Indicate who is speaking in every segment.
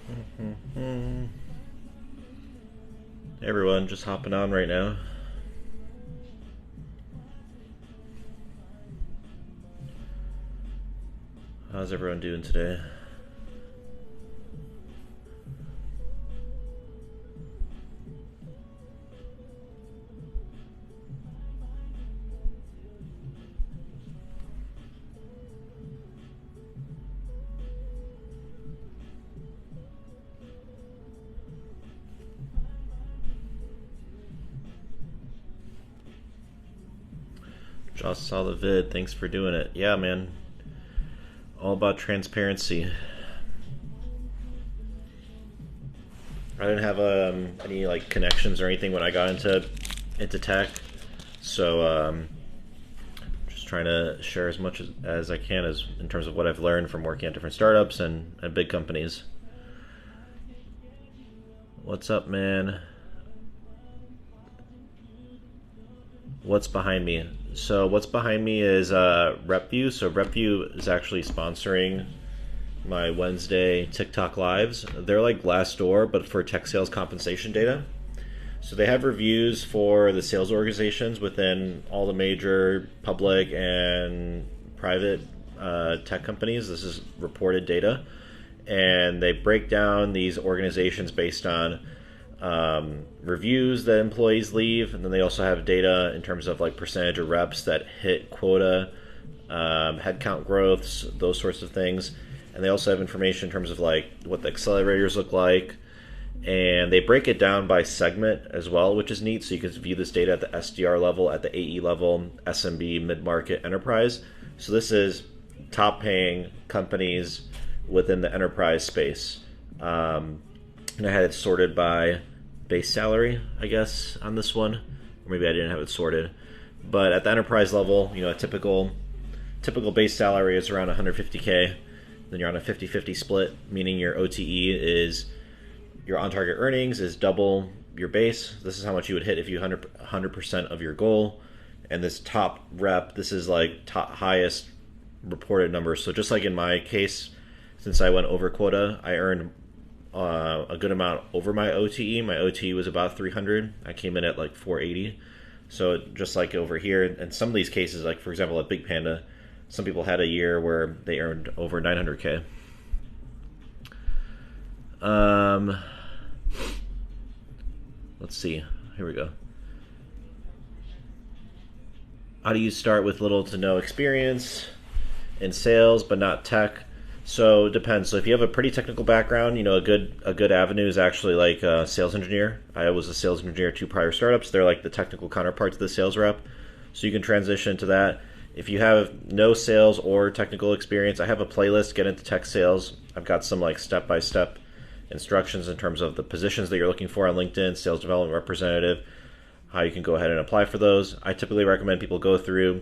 Speaker 1: Hey everyone, just hopping on right now. How's everyone doing today? Just saw the vid, thanks for doing it. Yeah, man, all about transparency. I didn't have any like connections or anything when I got into tech, so just trying to share as much as I can as in terms of what I've learned from working at different startups and big companies. What's up, man? What's behind me? So what's behind me is RepView. So RepView is actually sponsoring my Wednesday TikTok lives. They're like Glassdoor, but for tech sales compensation data. So they have reviews for the sales organizations within all the major public and private tech companies. This is reported data. And they break down these organizations based on reviews that employees leave, and then they also have data in terms of like percentage of reps that hit quota, headcount growths, those sorts of things. And they also have information in terms of like what the accelerators look like, and they break it down by segment as well, which is neat. So you can view this data at the Sdr level, at the AE level, SMB, mid-market, enterprise. So this is top paying companies within the enterprise space. And I had it sorted by base salary, I guess, on this one. Or maybe I didn't have it sorted. But at the enterprise level, you know, a typical base salary is around 150K. Then you're on a 50-50 split, meaning your OTE is, your on-target earnings is double your base. This is how much you would hit if you 100% of your goal. And this top rep, this is like top highest reported number. So just like in my case, since I went over quota, I earned a good amount over my OTE. My OTE was about 300. I came in at like 480. So just like over here, and some of these cases, like for example at Big Panda, some people had a year where they earned over 900K. Let's see. Here we go. How do you start with little to no experience in sales but not tech? So it depends. So if you have a pretty technical background, you know, a good avenue is actually like a sales engineer. I was a sales engineer at 2 prior startups. They're like the technical counterparts of the sales rep. So you can transition to that. If you have no sales or technical experience, I have a playlist, Get Into Tech Sales. I've got some like step-by-step instructions in terms of the positions that you're looking for on LinkedIn, sales development representative, how you can go ahead and apply for those. I typically recommend people go through,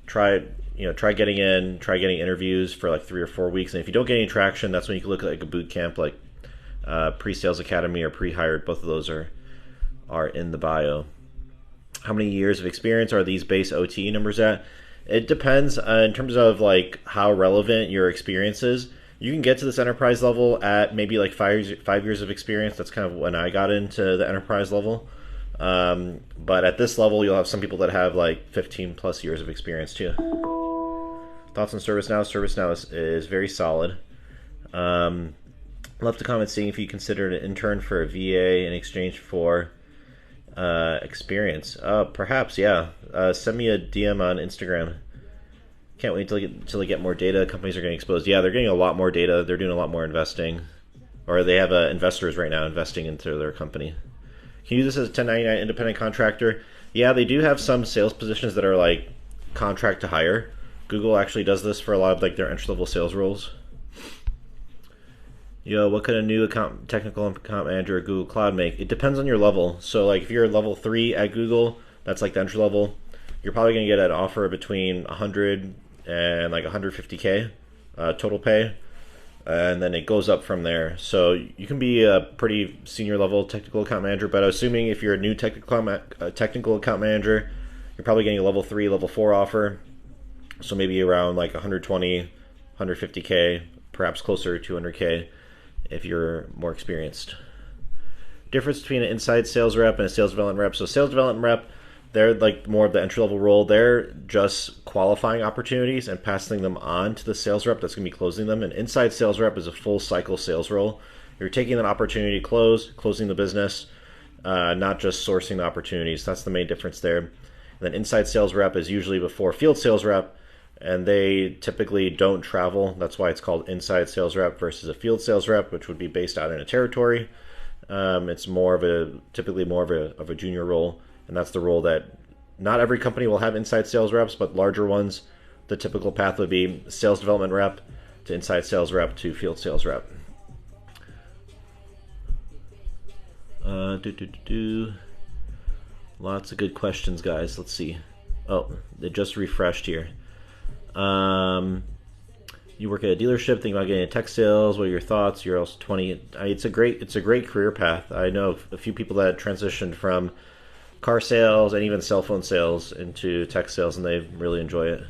Speaker 1: try getting interviews for like 3 or 4 weeks. And if you don't get any traction, that's when you can look at like a boot camp, like pre-sales academy or pre-hired. Both of those are in the bio. How many years of experience are these base OTE numbers at? It depends in terms of like how relevant your experience is. You can get to this enterprise level at maybe like 5 years of experience. That's kind of when I got into the enterprise level. But at this level, you'll have some people that have like 15 plus years of experience too. Thoughts on ServiceNow? ServiceNow is very solid. Love to comment seeing if you considered an intern for a VA in exchange for experience. Perhaps, yeah. Send me a DM on Instagram. Can't wait till they get more data. Companies are getting exposed. Yeah, they're getting a lot more data. They're doing a lot more investing. Or they have investors right now investing into their company. Can you use this as a 1099 independent contractor? Yeah, they do have some sales positions that are like contract to hire. Google actually does this for a lot of like their entry-level sales roles. Yo, what could a new technical account manager at Google Cloud make? It depends on your level. So like if you're level 3 at Google, that's like the entry level, you're probably going to get an offer between 100 and like 150K total pay. And then it goes up from there. So you can be a pretty senior level technical account manager, but assuming if you're a new technical account manager, you're probably getting a level 3, level 4 offer. So maybe around like 120, 150K, perhaps closer to 200K. if you're more experienced. Difference between an inside sales rep and a sales development rep. So sales development rep, they're like more of the entry-level role. They're just qualifying opportunities and passing them on to the sales rep that's going to be closing them. An inside sales rep is a full cycle sales role. You're taking an opportunity to closing the business, not just sourcing the opportunities. That's the main difference there. And then inside sales rep is usually before field sales rep, and they typically don't travel. That's why it's called inside sales rep versus a field sales rep, which would be based out in a territory. It's typically more of a junior role, and that's the role that not every company will have inside sales reps, but larger ones, the typical path would be sales development rep to inside sales rep to field sales rep. Lots of good questions, guys. Let's see. Oh, they just refreshed here. You work at a dealership, think about getting into tech sales. What are your thoughts? You're also 20. It's a great career path. I know a few people that transitioned from car sales and even cell phone sales into tech sales, and they really enjoy it.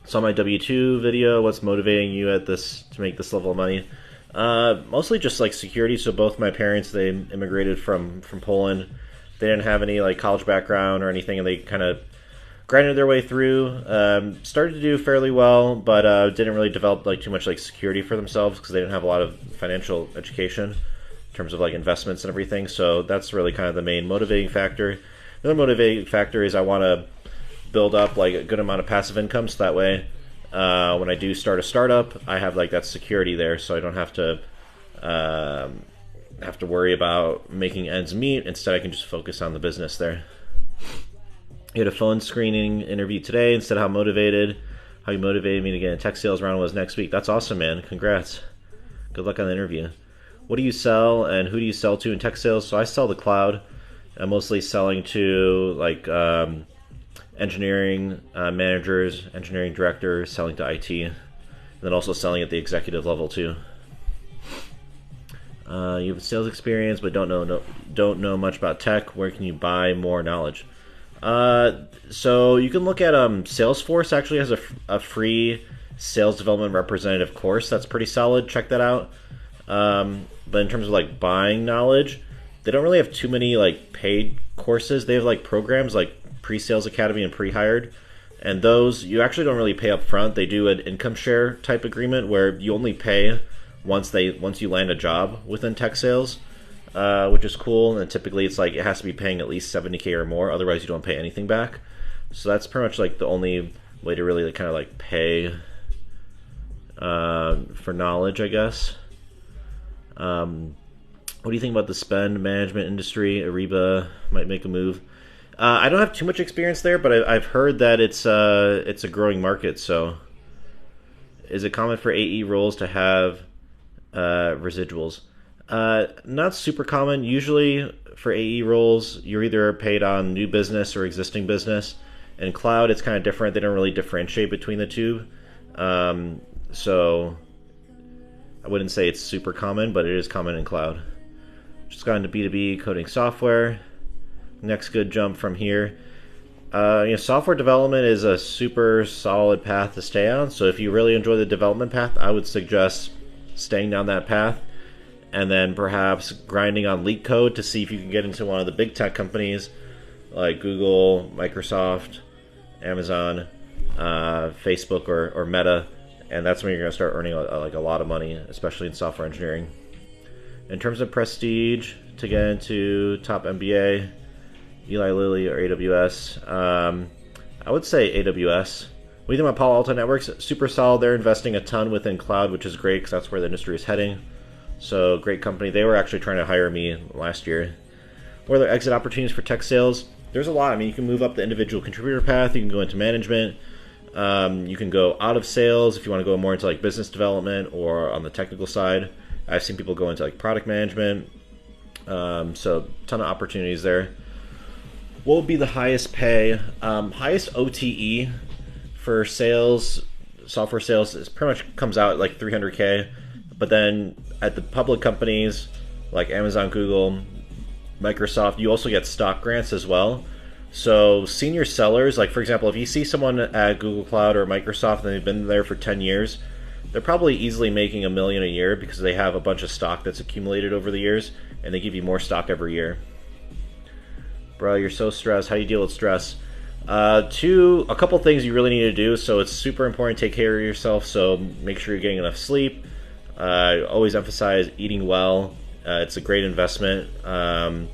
Speaker 1: Saw my W-2 video. What's motivating you at this to make this level of money? Mostly just like security. So both my parents, they immigrated from Poland. They didn't have any like college background or anything, and they kind of grinded their way through. Started to do fairly well, but didn't really develop like too much like security for themselves because they didn't have a lot of financial education in terms of like investments and everything. So that's really kind of the main motivating factor. The other motivating factor is I want to build up like a good amount of passive income, so that way when I do start a startup, I have like that security there, so I don't have to worry about making ends meet. Instead, I can just focus on the business there. You had a phone screening interview today. Instead of how you motivated me to get a tech sales round was next week. That's awesome, man. Congrats. Good luck on the interview. What do you sell and who do you sell to in tech sales? So I sell the cloud. I'm mostly selling to like engineering managers, engineering directors, selling to IT, and then also selling at the executive level too. You have sales experience but don't know much about tech. Where can you buy more knowledge? So you can look at Salesforce actually has a free sales development representative course that's pretty solid. Check that out. But in terms of like buying knowledge, they don't really have too many like paid courses. They have like programs like Pre-Sales Academy and Pre-Hired, and those you actually don't really pay up front. They do an income share type agreement where you only pay once you land a job within tech sales. Which is cool, and typically it's like it has to be paying at least $70K or more, otherwise you don't pay anything back. So that's pretty much like the only way to really kind of like pay for knowledge, I guess. What do you think about the spend management industry? Ariba might make a move. I don't have too much experience there, but I've heard that it's a growing market. So, is it common for AE roles to have residuals? Not super common. Usually for AE roles, you're either paid on new business or existing business. In cloud, it's kind of different. They don't really differentiate between the two. So I wouldn't say it's super common, but it is common in cloud. Just got into B2B coding software. Next good jump from here. Software development is a super solid path to stay on. So if you really enjoy the development path, I would suggest staying down that path, and then perhaps grinding on leak code to see if you can get into one of the big tech companies like Google, Microsoft, Amazon, Facebook, or Meta, and that's when you're going to start earning a lot of money, especially in software engineering. In terms of prestige, to get into top MBA, Eli Lilly or AWS, I would say AWS. What do you think about Palo Alto Networks? Super solid. They're investing a ton within cloud, which is great because that's where the industry is heading. So great company. They were actually trying to hire me last year. What are the exit opportunities for tech sales? There's a lot. I mean, you can move up the individual contributor path. You can go into management. You can go out of sales if you want to go more into like business development or on the technical side. I've seen people go into like product management. So ton of opportunities there. What would be the highest pay? Highest OTE for sales, software sales, is pretty much comes out at like 300K. But then at the public companies like Amazon, Google, Microsoft, you also get stock grants as well. So senior sellers, like for example, if you see someone at Google Cloud or Microsoft and they've been there for 10 years, they're probably easily making $1 million a year because they have a bunch of stock that's accumulated over the years, and they give you more stock every year. Bro, you're so stressed. How do you deal with stress? A couple things you really need to do. So it's super important to take care of yourself. So make sure you're getting enough sleep. Always emphasize eating well. It's a great investment. And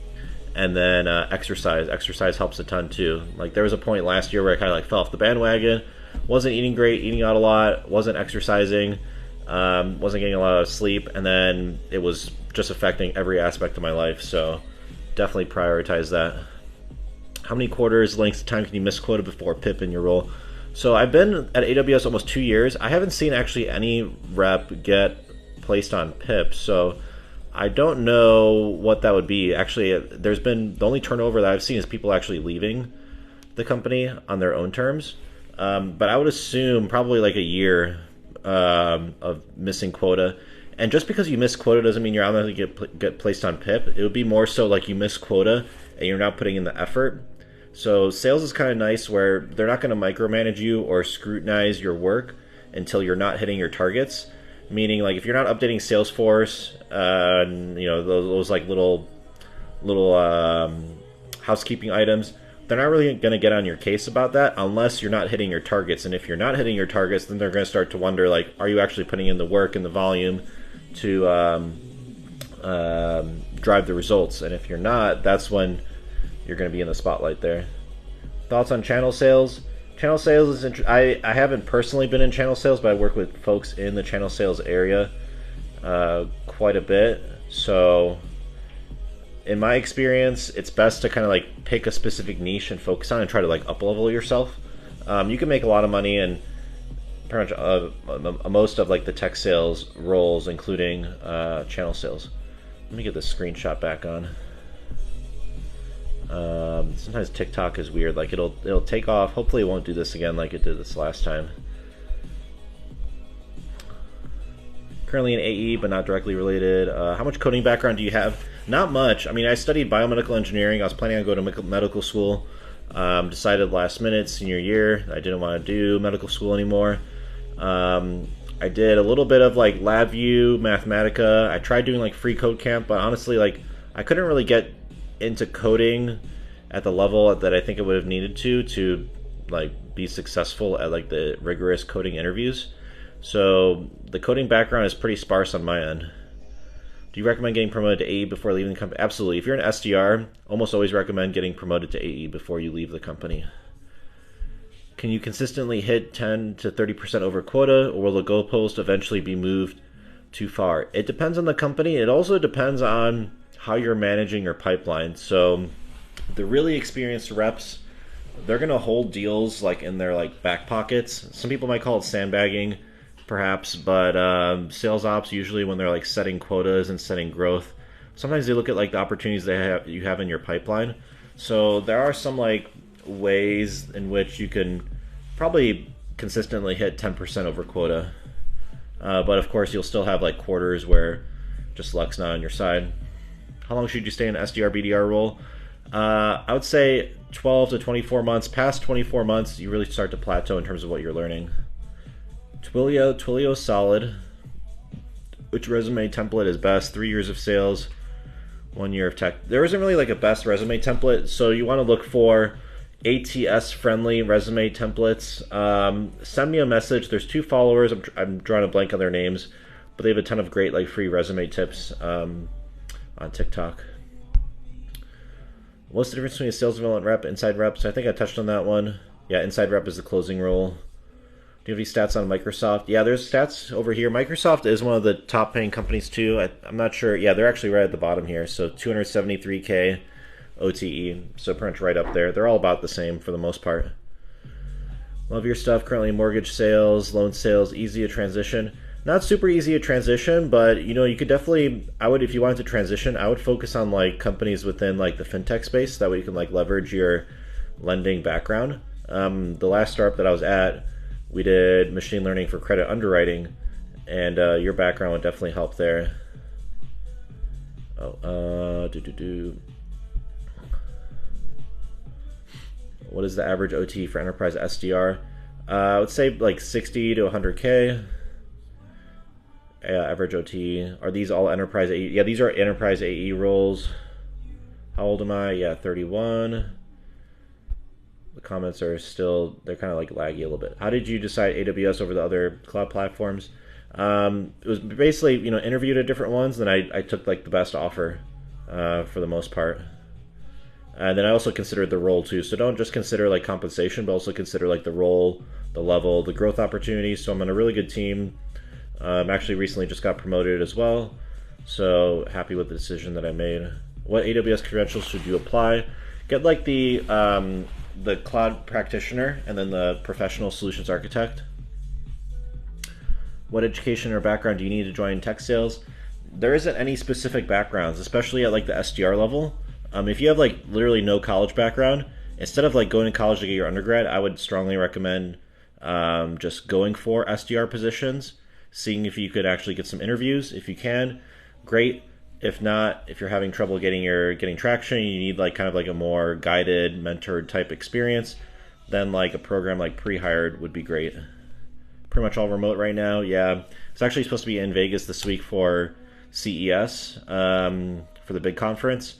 Speaker 1: then exercise. Exercise helps a ton too. Like there was a point last year where I kind of like fell off the bandwagon. Wasn't eating great, eating out a lot. Wasn't exercising. Wasn't getting a lot of sleep. And then it was just affecting every aspect of my life. So definitely prioritize that. How many quarters, lengths of time can you miss quota before PIP in your role? So I've been at AWS almost 2 years. I haven't seen actually any rep get placed on PIP. So I don't know what that would be. Actually, there's been the only turnover that I've seen is people actually leaving the company on their own terms. But I would assume probably like a year of missing quota. And just because you miss quota doesn't mean you're automatically get placed on PIP. It would be more so like you miss quota and you're not putting in the effort. So sales is kind of nice where they're not going to micromanage you or scrutinize your work until you're not hitting your targets. Meaning, like if you're not updating Salesforce, you know those like little housekeeping items, they're not really going to get on your case about that unless you're not hitting your targets. And if you're not hitting your targets, then they're going to start to wonder, like, are you actually putting in the work and the volume to drive the results? And if you're not, that's when you're going to be in the spotlight there. Thoughts on channel sales? Channel sales is I haven't personally been in channel sales, but I work with folks in the channel sales area quite a bit. So in my experience, it's best to kind of like pick a specific niche and focus on and try to like up-level yourself. You can make a lot of money in pretty much most of like the tech sales roles, including channel sales. Let me get this screenshot back on. Sometimes TikTok is weird. Like it'll take off. Hopefully it won't do this again like it did this last time. Currently in AE, but not directly related. How much coding background do you have? Not much. I mean, I studied biomedical engineering. I was planning on going to medical school. Decided last minute, senior year, I didn't want to do medical school anymore. I did a little bit of like LabVIEW, Mathematica. I tried doing like free code camp, but honestly, like I couldn't really get into coding at the level that I think it would have needed to like be successful at like the rigorous coding interviews. So the coding background is pretty sparse on my end. Do you recommend getting promoted to AE before leaving the company? Absolutely. If you're an SDR, almost always recommend getting promoted to AE before you leave the company. Can you consistently hit 10 to 30% over quota, or will the goalpost eventually be moved too far? It depends on the company. It also depends on how you're managing your pipeline. So the really experienced reps, they're going to hold deals like in their like back pockets. Some people might call it sandbagging, perhaps, but sales ops usually when they're like setting quotas and setting growth, sometimes they look at like the opportunities you have in your pipeline. So there are some like ways in which you can probably consistently hit 10% over quota, but of course you'll still have like quarters where just luck's not on your side. How long should you stay in Sdr BDR role? I would say 12 to 24 months. Past 24 months, you really start to plateau in terms of what you're learning. Twilio solid. Which resume template is best? 3 years of sales, 1 year of tech. There isn't really like a best resume template, so you want to look for ATS-friendly resume templates. Send me a message. There's 2 followers. I'm drawing a blank on their names, but they have a ton of great like free resume tips on TikTok. What's the difference between a sales development rep, inside rep? So I think I touched on that one. Yeah, inside rep is the closing role. Do you have any stats on Microsoft? Yeah, there's stats over here. Microsoft is one of the top paying companies too. I'm not sure. Yeah, they're actually right at the bottom here. So 273K OTE. So pretty much right up there. They're all about the same for the most part. Love your stuff. Currently mortgage sales, loan sales, easy to transition. Not super easy to transition, but you know, you could definitely, if you wanted to transition, I would focus on like companies within like the fintech space. That way you can like leverage your lending background. The last startup that I was at, we did machine learning for credit underwriting, and your background would definitely help there. What is the average OT for enterprise SDR? I would say like 60 to 100K. average OT. Are these all enterprise AE? Yeah, these are enterprise AE roles. How old am I? Yeah, 31. The comments are still, they're kind of like laggy a little bit. How did you decide AWS over the other cloud platforms? It was basically, interviewed at different ones, then I took like the best offer for the most part. And then I also considered the role too. So don't just consider like compensation, but also consider like the role, the level, the growth opportunities. So I'm on a really good team. Actually recently just got promoted as well. So happy with the decision that I made. What AWS credentials should you apply? Get like the cloud practitioner and then the professional solutions architect. What education or background do you need to join tech sales? There isn't any specific backgrounds, especially at like the SDR level. If you have like literally no college background, instead of like going to college to get your undergrad, I would strongly recommend just going for SDR positions, seeing if you could actually get some interviews. If you can, great. If not, if you're having trouble getting traction, you need like kind of like a more guided, mentored type experience, then like a program like Pre-Hired would be great. Pretty much all remote right now. Yeah, it's actually supposed to be in Vegas this week for CES for the big conference.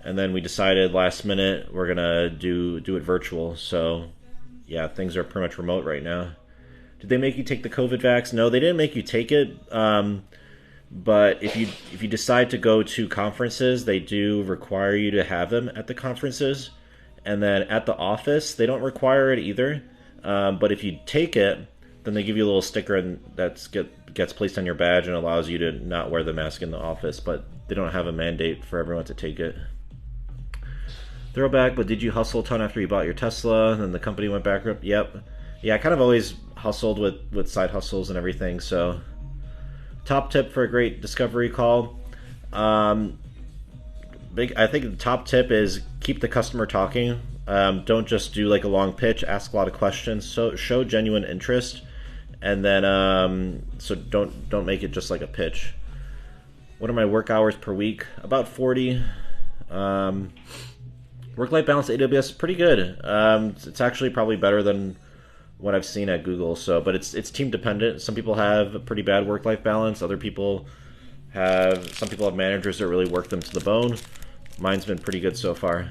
Speaker 1: And then we decided last minute we're gonna do it virtual. So yeah, things are pretty much remote right now. Did they make you take the COVID vax? No, they didn't make you take it. But if you decide to go to conferences, they do require you to have them at the conferences. And then at the office, they don't require it either. But if you take it, then they give you a little sticker and that gets placed on your badge and allows you to not wear the mask in the office. But they don't have a mandate for everyone to take it. Throwback, but did you hustle a ton after you bought your Tesla and then the company went bankrupt? Yep. Yeah, I kind of always hustled with side hustles and everything. So top tip for a great discovery call. I think the top tip is keep the customer talking. Don't just do like a long pitch, ask a lot of questions. So show genuine interest, and then so don't make it just like a pitch. What are my work hours per week? About 40. Work-life balance at AWS is pretty good. It's actually probably better than what I've seen at Google. So, but it's team dependent. Some people have a pretty bad work-life balance. Some people have managers that really work them to the bone. Mine's been pretty good so far.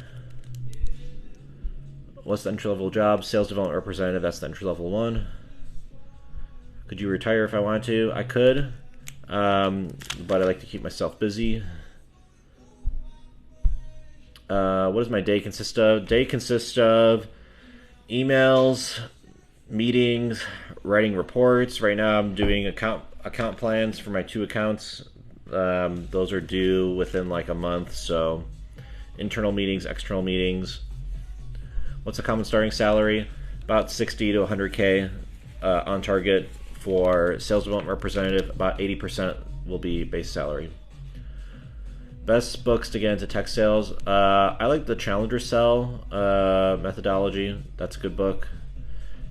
Speaker 1: What's the entry-level job? Sales development representative. That's the entry-level one. Could you retire if I wanted to? I could, but I like to keep myself busy. What does my day consist of? Day consists of emails, meetings, writing reports. Right now I'm doing account plans for my 2 accounts. Those are due within like a month. So internal meetings, external meetings. What's a common starting salary? About 60 to 100K on target for sales development representative. About 80% will be base salary. Best books to get into tech sales. I like the Challenger Sell methodology. That's a good book.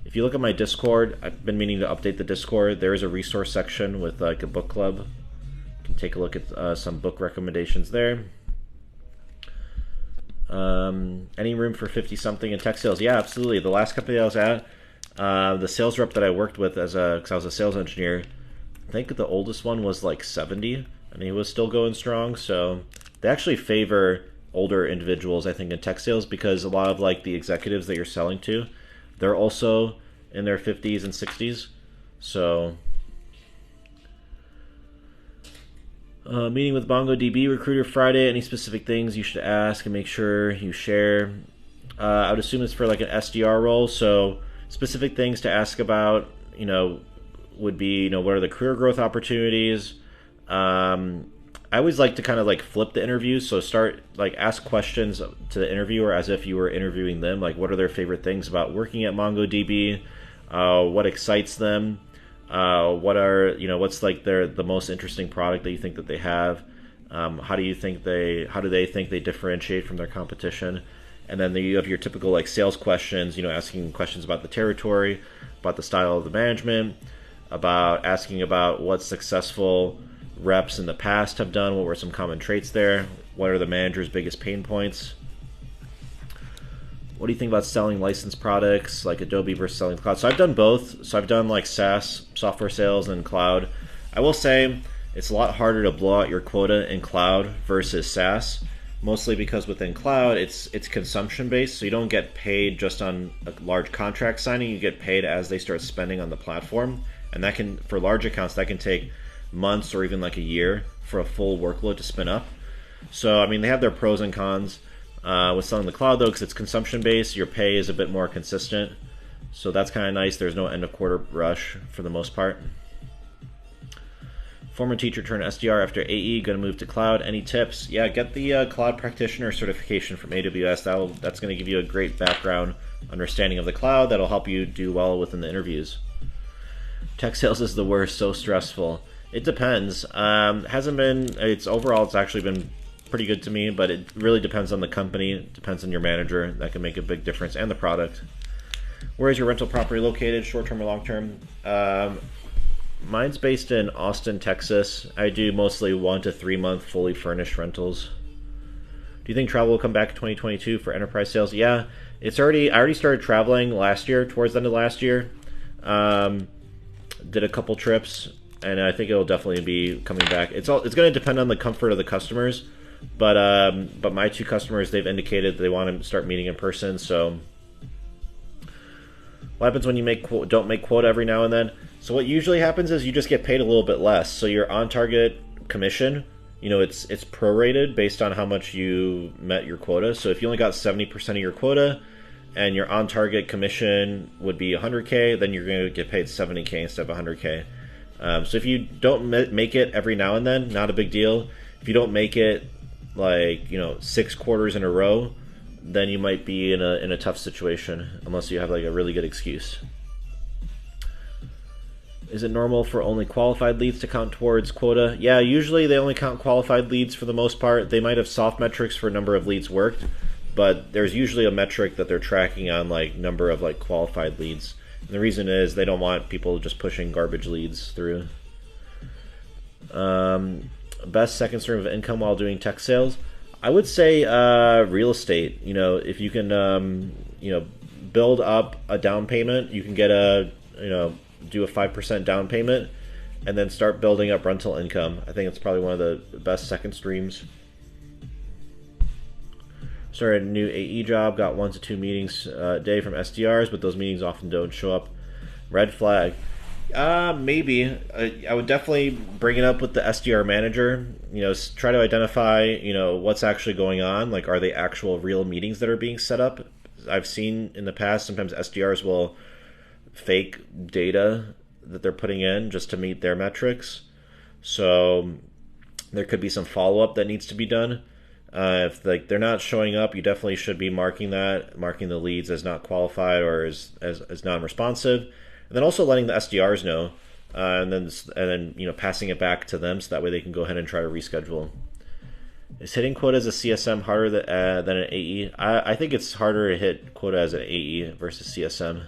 Speaker 1: If you look at my Discord, I've been meaning to update the Discord. There is a resource section with like a book club. You can take a look at some book recommendations there. Any room for 50-something in tech sales? Yeah, absolutely. The last company I was at, the sales rep that I worked with because I was a sales engineer, I think the oldest one was like 70. And he was still going strong. So they actually favor older individuals, I think, in tech sales, because a lot of like the executives that you're selling to, they're also in their 50s and 60s. So meeting with MongoDB recruiter Friday. Any specific things you should ask and make sure you share? I would assume it's for like an SDR role. So specific things to ask about, would be, what are the career growth opportunities? I always like to kind of like flip the interview. So ask questions to the interviewer as if you were interviewing them. Like, what are their favorite things about working at MongoDB? What excites them? What's like the most interesting product that you think that they have? How do they think they differentiate from their competition? And then you have your typical like sales questions, asking questions about the territory, about the style of the management, asking about what successful reps in the past have done, what were some common traits there, what are the manager's biggest pain points. What do you think about selling licensed products like Adobe versus selling cloud? So I've done both. So I've done like SaaS, software sales, and cloud. I will say it's a lot harder to blow out your quota in cloud versus SaaS, mostly because within cloud it's consumption based, so you don't get paid just on a large contract signing. You get paid as they start spending on the platform, and that can, for large accounts, that can take months or even like a year for a full workload to spin up. So I mean, they have their pros and cons. With selling the cloud though, because it's consumption based, your pay is a bit more consistent, so that's kind of nice. There's no end of quarter rush for the most part. Former teacher turned SDR after AE, going to move to cloud. Any tips? Yeah, get the cloud practitioner certification from AWS. That's going to give you a great background understanding of the cloud. That'll help you do well within the interviews. Tech sales is the worst, so stressful. It depends. Hasn't been. It's overall, it's actually been pretty good to me, but it really depends on the company. It depends on your manager. That can make a big difference, and the product. Where is your rental property located, short-term or long-term? Mine's based in Austin, Texas. I do mostly 1 to 3 month fully furnished rentals. Do you think travel will come back in 2022 for enterprise sales? Yeah, I already started traveling last year, towards the end of last year. Did a couple trips, and I think it'll definitely be coming back. It's going to depend on the comfort of the customers, but my 2 customers, they've indicated they want to start meeting in person. So what happens when you don't make quota every now and then? So what usually happens is you just get paid a little bit less. So your on-target commission, it's prorated based on how much you met your quota. So if you only got 70% of your quota and your on-target commission would be 100K, then you're going to get paid 70K instead of 100K. So if you don't make it every now and then, not a big deal. If you don't make it 6 quarters in a row, then you might be in a tough situation unless you have like a really good excuse. Is it normal for only qualified leads to count towards quota? Yeah, usually they only count qualified leads for the most part. They might have soft metrics for number of leads worked, but there's usually a metric that they're tracking on like number of like qualified leads. And the reason is they don't want people just pushing garbage leads through. Best second stream of income while doing tech sales? I would say real estate. If you can build up a down payment, you can get do a 5% down payment and then start building up rental income. I think it's probably one of the best second streams. Started a new AE job, got 1 to 2 meetings a day from SDRs, but those meetings often don't show up. Red flag. Maybe. I would definitely bring it up with the SDR manager. Try to identify, what's actually going on. Like, are they actual real meetings that are being set up? I've seen in the past, sometimes SDRs will fake data that they're putting in just to meet their metrics. So there could be some follow-up that needs to be done. If they're not showing up, you definitely should be marking the leads as not qualified or as non-responsive, and then also letting the SDRs know, and then passing it back to them so that way they can go ahead and try to reschedule. Is hitting quota as a CSM harder than an AE? I think it's harder to hit quota as an AE versus CSM.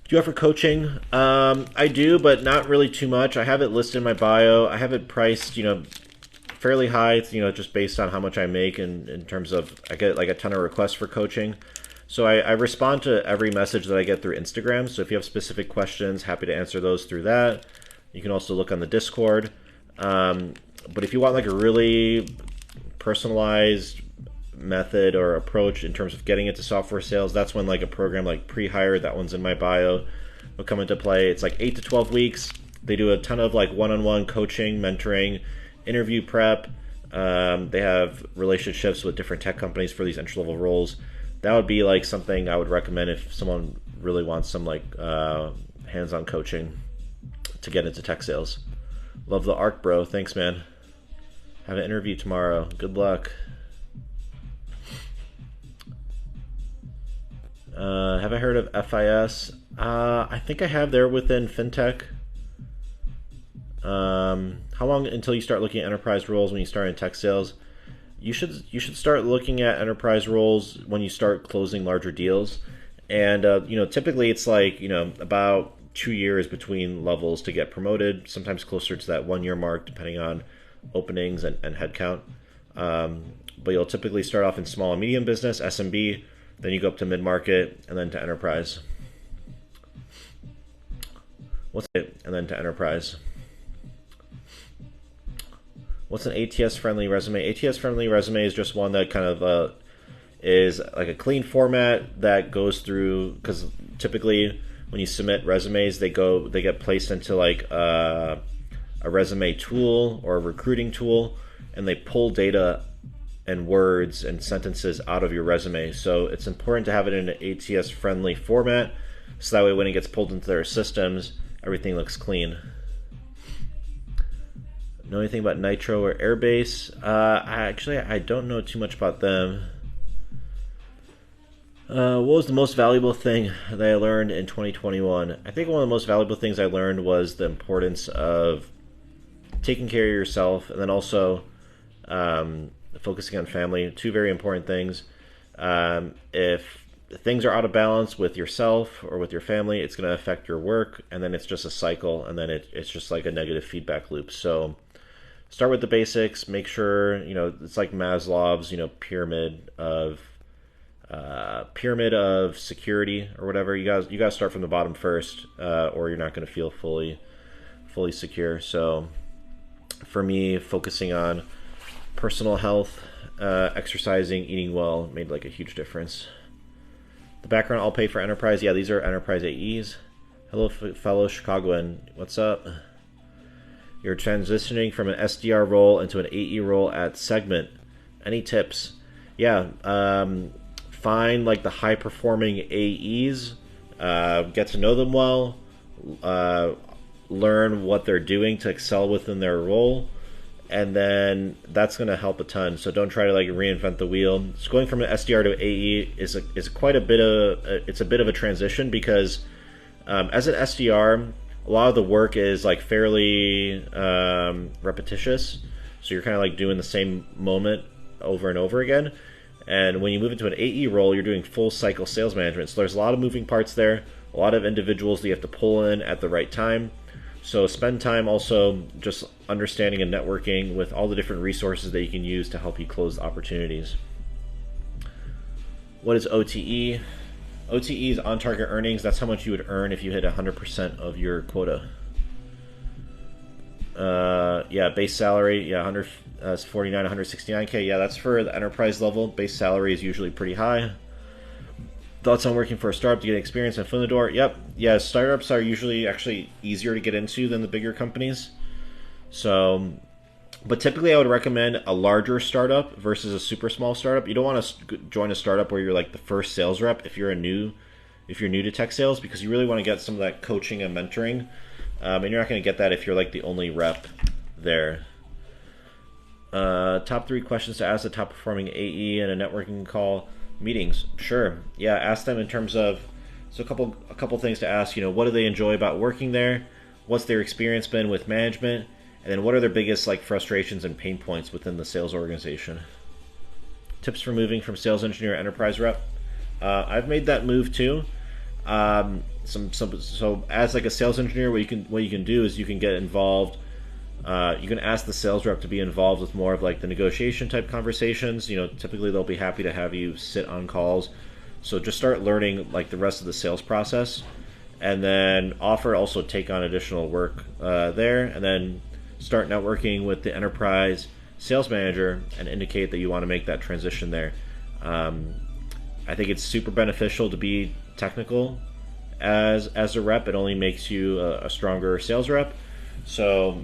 Speaker 1: Do you offer coaching? I do, but not really too much. I have it listed in my bio. I have it priced, fairly high, just based on how much I make in terms of, I get like a ton of requests for coaching. So I respond to every message that I get through Instagram. So if you have specific questions, happy to answer those through that. You can also look on the Discord. But if you want like a really personalized method or approach in terms of getting into software sales, that's when like a program like Pre-Hire, that one's in my bio, will come into play. It's like 8 to 12 weeks. They do a ton of like one-on-one coaching, mentoring, interview prep. They have relationships with different tech companies for these entry-level roles. That would be like something I would recommend if someone really wants some like hands-on coaching to get into tech sales. Love the arc, bro. Thanks, man. Have an interview tomorrow. Good luck. Have I heard of FIS? I think I have. They're within fintech. How long until you start looking at enterprise roles when you start in tech sales? You should start looking at enterprise roles when you start closing larger deals. And typically it's like about 2 years between levels to get promoted. Sometimes closer to that 1 year mark, depending on openings and headcount. But you'll typically start off in small and medium business, SMB. Then you go up to mid-market and then to enterprise. What's it? And then to enterprise. What's an ATS-friendly resume? ATS-friendly resume is just one that kind of is like a clean format that goes through, because typically when you submit resumes, they get placed into like a resume tool or a recruiting tool, and they pull data and words and sentences out of your resume. So it's important to have it in an ATS-friendly format, so that way when it gets pulled into their systems, everything looks clean. Know anything about Nitro or Airbase? I don't know too much about them. What was the most valuable thing that I learned in 2021? I think one of the most valuable things I learned was the importance of taking care of yourself, and then also focusing on family. Two very important things. If things are out of balance with yourself or with your family, it's going to affect your work, and then it's just a cycle, and then it's just like a negative feedback loop. So start with the basics. Make sure, it's like Maslow's, pyramid of security or whatever. You guys start from the bottom first, or you're not going to feel fully secure. So for me, focusing on personal health, exercising, eating well made like a huge difference. The background I'll pay for enterprise. Yeah, these are enterprise AEs. Hello, fellow Chicagoan. What's up? You're transitioning from an SDR role into an AE role at Segment. Any tips? Yeah, find like the high performing AEs, get to know them well, learn what they're doing to excel within their role, and then that's going to help a ton. So don't try to like reinvent the wheel. Just going from an SDR to AE is quite a bit of it's a bit of a transition, because as an SDR, a lot of the work is like fairly repetitious. So you're kind of like doing the same moment over and over again. And when you move into an AE role, you're doing full cycle sales management. So there's a lot of moving parts there, a lot of individuals that you have to pull in at the right time. So spend time also just understanding and networking with all the different resources that you can use to help you close opportunities. What is OTE? OTE is on target earnings. That's how much you would earn if you hit 100% of your quota. Yeah, base salary, yeah, 149, 169K. Yeah, that's for the enterprise level. Base salary is usually pretty high. Thoughts on working for a startup to get experience and foot in the door? Yep. Yeah, startups are usually actually easier to get into than the bigger companies. So, but typically I would recommend a larger startup versus a super small startup. You don't want to join a startup where you're like the first sales rep if you're new to tech sales, because you really want to get some of that coaching and mentoring. And you're not going to get that if you're like the only rep there. Top 3 questions to ask the top performing AE in a networking call. Meetings. Sure. Yeah, ask them in terms of, so a couple things to ask, what do they enjoy about working there? What's their experience been with management? And then what are their biggest like frustrations and pain points within the sales organization? Tips for moving from sales engineer to enterprise rep. I've made that move too. So as like a sales engineer, what you can do is you can get involved. You can ask the sales rep to be involved with more of like the negotiation type conversations. Typically they'll be happy to have you sit on calls. So just start learning like the rest of the sales process, and then also take on additional work there, and then start networking with the enterprise sales manager and indicate that you want to make that transition there. I think it's super beneficial to be technical as a rep. It only makes you a stronger sales rep. So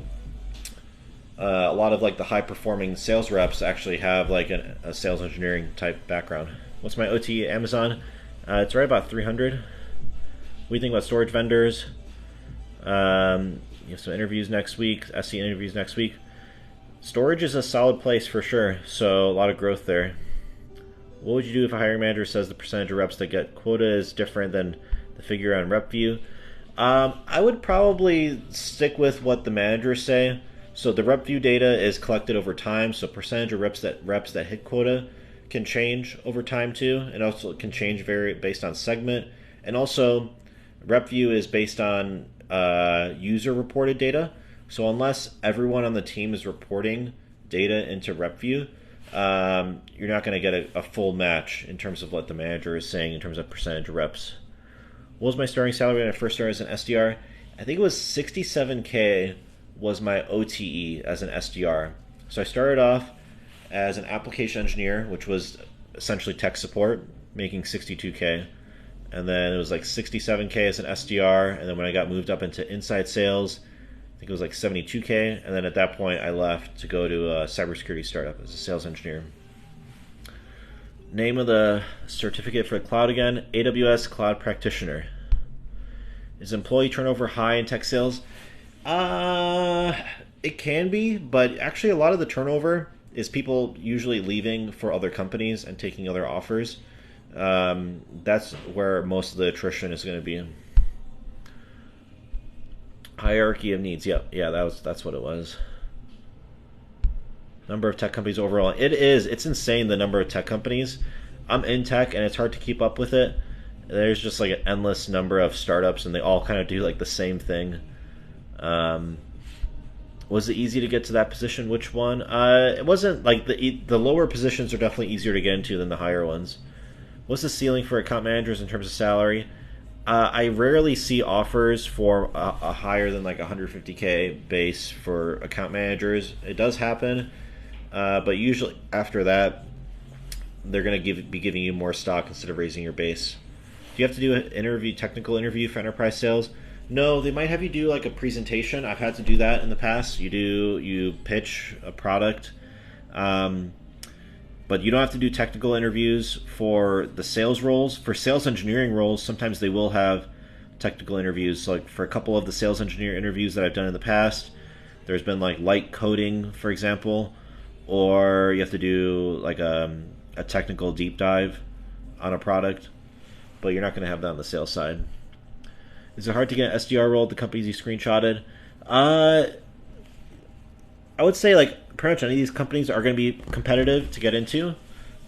Speaker 1: a lot of like the high performing sales reps actually have like a sales engineering type background. What's my OTE at Amazon? It's right about 300. What do you think about storage vendors? You have some interviews next week, SC interviews next week. Storage is a solid place for sure, so a lot of growth there. What would you do if a hiring manager says the percentage of reps that get quota is different than the figure on RepView? I would probably stick with what the managers say. So the RepView data is collected over time, so percentage of reps that hit quota can change over time too, and also can change based on segment. And also, RepView is based on user reported data. So unless everyone on the team is reporting data into RepView, you're not going to get a full match in terms of what the manager is saying in terms of percentage of reps. What was my starting salary when I first started as an SDR? I think it was 67K was my OTE as an SDR. So I started off as an application engineer, which was essentially tech support, making 62K. And then it was like 67K as an SDR. And then when I got moved up into inside sales, I think it was like 72K. And then at that point, I left to go to a cybersecurity startup as a sales engineer. Name of the certificate for the cloud again, AWS Cloud Practitioner. Is employee turnover high in tech sales? It can be, but actually a lot of the turnover is people usually leaving for other companies and taking other offers. That's where most of the attrition is going to be. Hierarchy of needs. Yep. Yeah, that's what it was. Number of tech companies overall. It's insane, the number of tech companies. I'm in tech and it's hard to keep up with it. There's just like an endless number of startups and they all kind of do like the same thing. Was it easy to get to that position? Which one? It wasn't. Like the lower positions are definitely easier to get into than the higher ones. What's the ceiling for account managers in terms of salary? I rarely see offers for a higher than like 150K base for account managers. It does happen, but usually after that, they're going to be giving you more stock instead of raising your base. Do you have to do an technical interview for enterprise sales? No, they might have you do like a presentation. I've had to do that in the past. You pitch a product, but you don't have to do technical interviews for the sales roles. For sales engineering roles, sometimes they will have technical interviews. Like for a couple of the sales engineer interviews that I've done in the past, there's been like light coding, for example, or you have to do like a technical deep dive on a product, but you're not going to have that on the sales side. Is it hard to get an SDR role at the companies you screenshotted? I would say like pretty much any of these companies are going to be competitive to get into.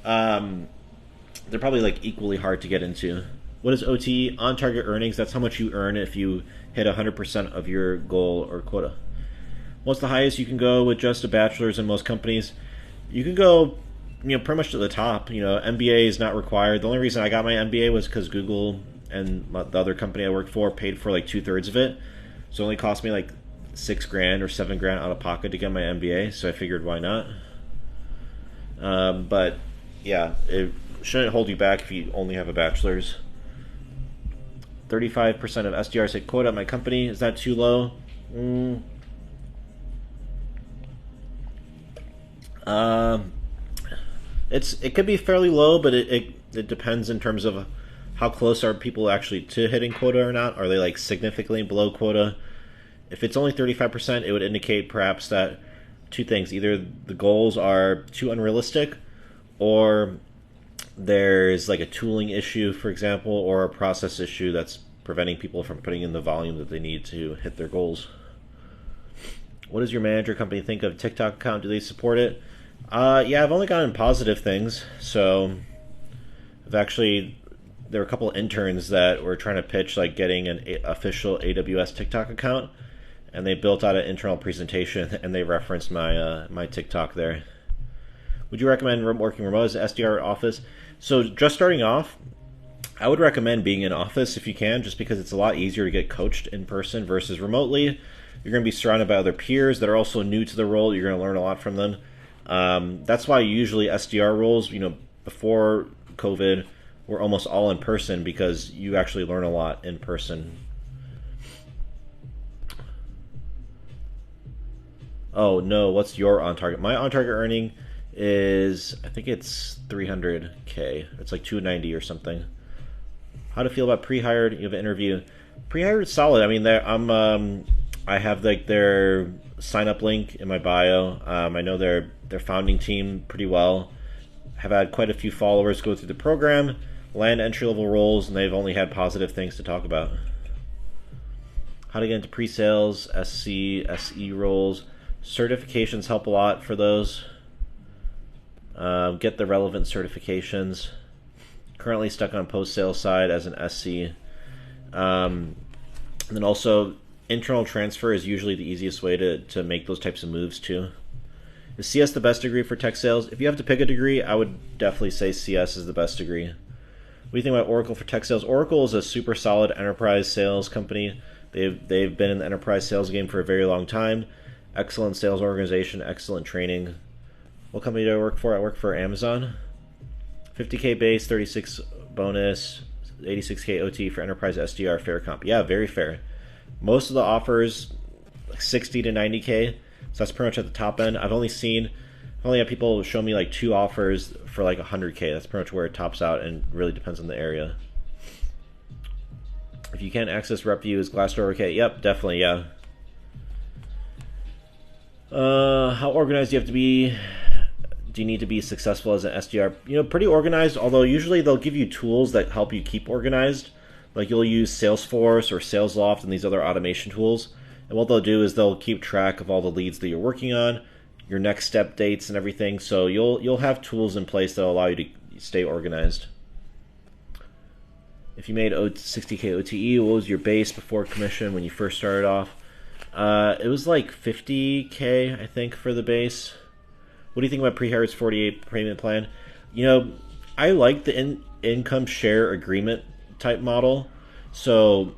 Speaker 1: They're probably like equally hard to get into. What is OTE? On target earnings. That's how much you earn if you hit 100% of your goal or quota. What's the highest you can go with just a bachelor's in most companies? You can go, pretty much to the top. MBA is not required. The only reason I got my MBA was because Google and the other company I worked for paid for like 2/3 of it. So it only cost me like $6,000 or $7,000 out of pocket to get my MBA. So I figured, why not? But yeah, it shouldn't hold you back if you only have a bachelor's. 35% of SDRs hit quota at my company. Is that too low? It could be fairly low, but it depends in terms of how close are people actually to hitting quota or not. Are they like significantly below quota? If it's only 35%, it would indicate perhaps that two things: either the goals are too unrealistic, or there's like a tooling issue, for example, or a process issue that's preventing people from putting in the volume that they need to hit their goals. What does your manager company think of TikTok account? Do they support it? Yeah, I've only gotten positive things. So there were a couple of interns that were trying to pitch like getting an official AWS TikTok account, and they built out an internal presentation and they referenced my TikTok there. Would you recommend working remote as an SDR office? So just starting off, I would recommend being in office if you can, just because it's a lot easier to get coached in person versus remotely. You're going to be surrounded by other peers that are also new to the role. You're going to learn a lot from them. That's why usually SDR roles, before COVID, were almost all in person, because you actually learn a lot in person. Oh no, what's your on target? My on target earning is, I think it's 300K. It's like 290 or something. How to feel about pre-hired? You have an interview. Pre-hired is solid. I mean, I have like their sign-up link in my bio. I know their founding team pretty well. Have had quite a few followers go through the program, land entry-level roles, and they've only had positive things to talk about. How to get into pre-sales, SC, SE roles. Certifications help a lot for those. Get the relevant certifications. Currently stuck on post-sales side as an SC. And then also, internal transfer is usually the easiest way to make those types of moves too. Is CS the best degree for tech sales? If you have to pick a degree, I would definitely say CS is the best degree. What do you think about Oracle for tech sales? Oracle is a super solid enterprise sales company. They've been in the enterprise sales game for a very long time. Excellent sales organization, excellent training. What company do I work for? I work for Amazon. 50K base, 36 bonus, 86K OT for enterprise SDR, fair comp. Yeah, very fair. Most of the offers, like 60 to 90K, so that's pretty much at the top end. I've only had people show me like 2 offers for like 100K. That's pretty much where it tops out, and really depends on the area. If you can't access rep view, is Glassdoor okay? Yep, definitely, yeah. How organized do you have to be? Do you need to be successful as an SDR? You know, pretty organized, although usually they'll give you tools that help you keep organized. Like you'll use Salesforce or SalesLoft and these other automation tools. And what they'll do is they'll keep track of all the leads that you're working on, your next step dates and everything. So you'll have tools in place that will allow you to stay organized. If you made 60K OTE, what was your base before commission when you first started off? It was like 50K, I think, for the base. What do you think about pre-Harvard's 48 payment plan? You know, I like the income share agreement type model. So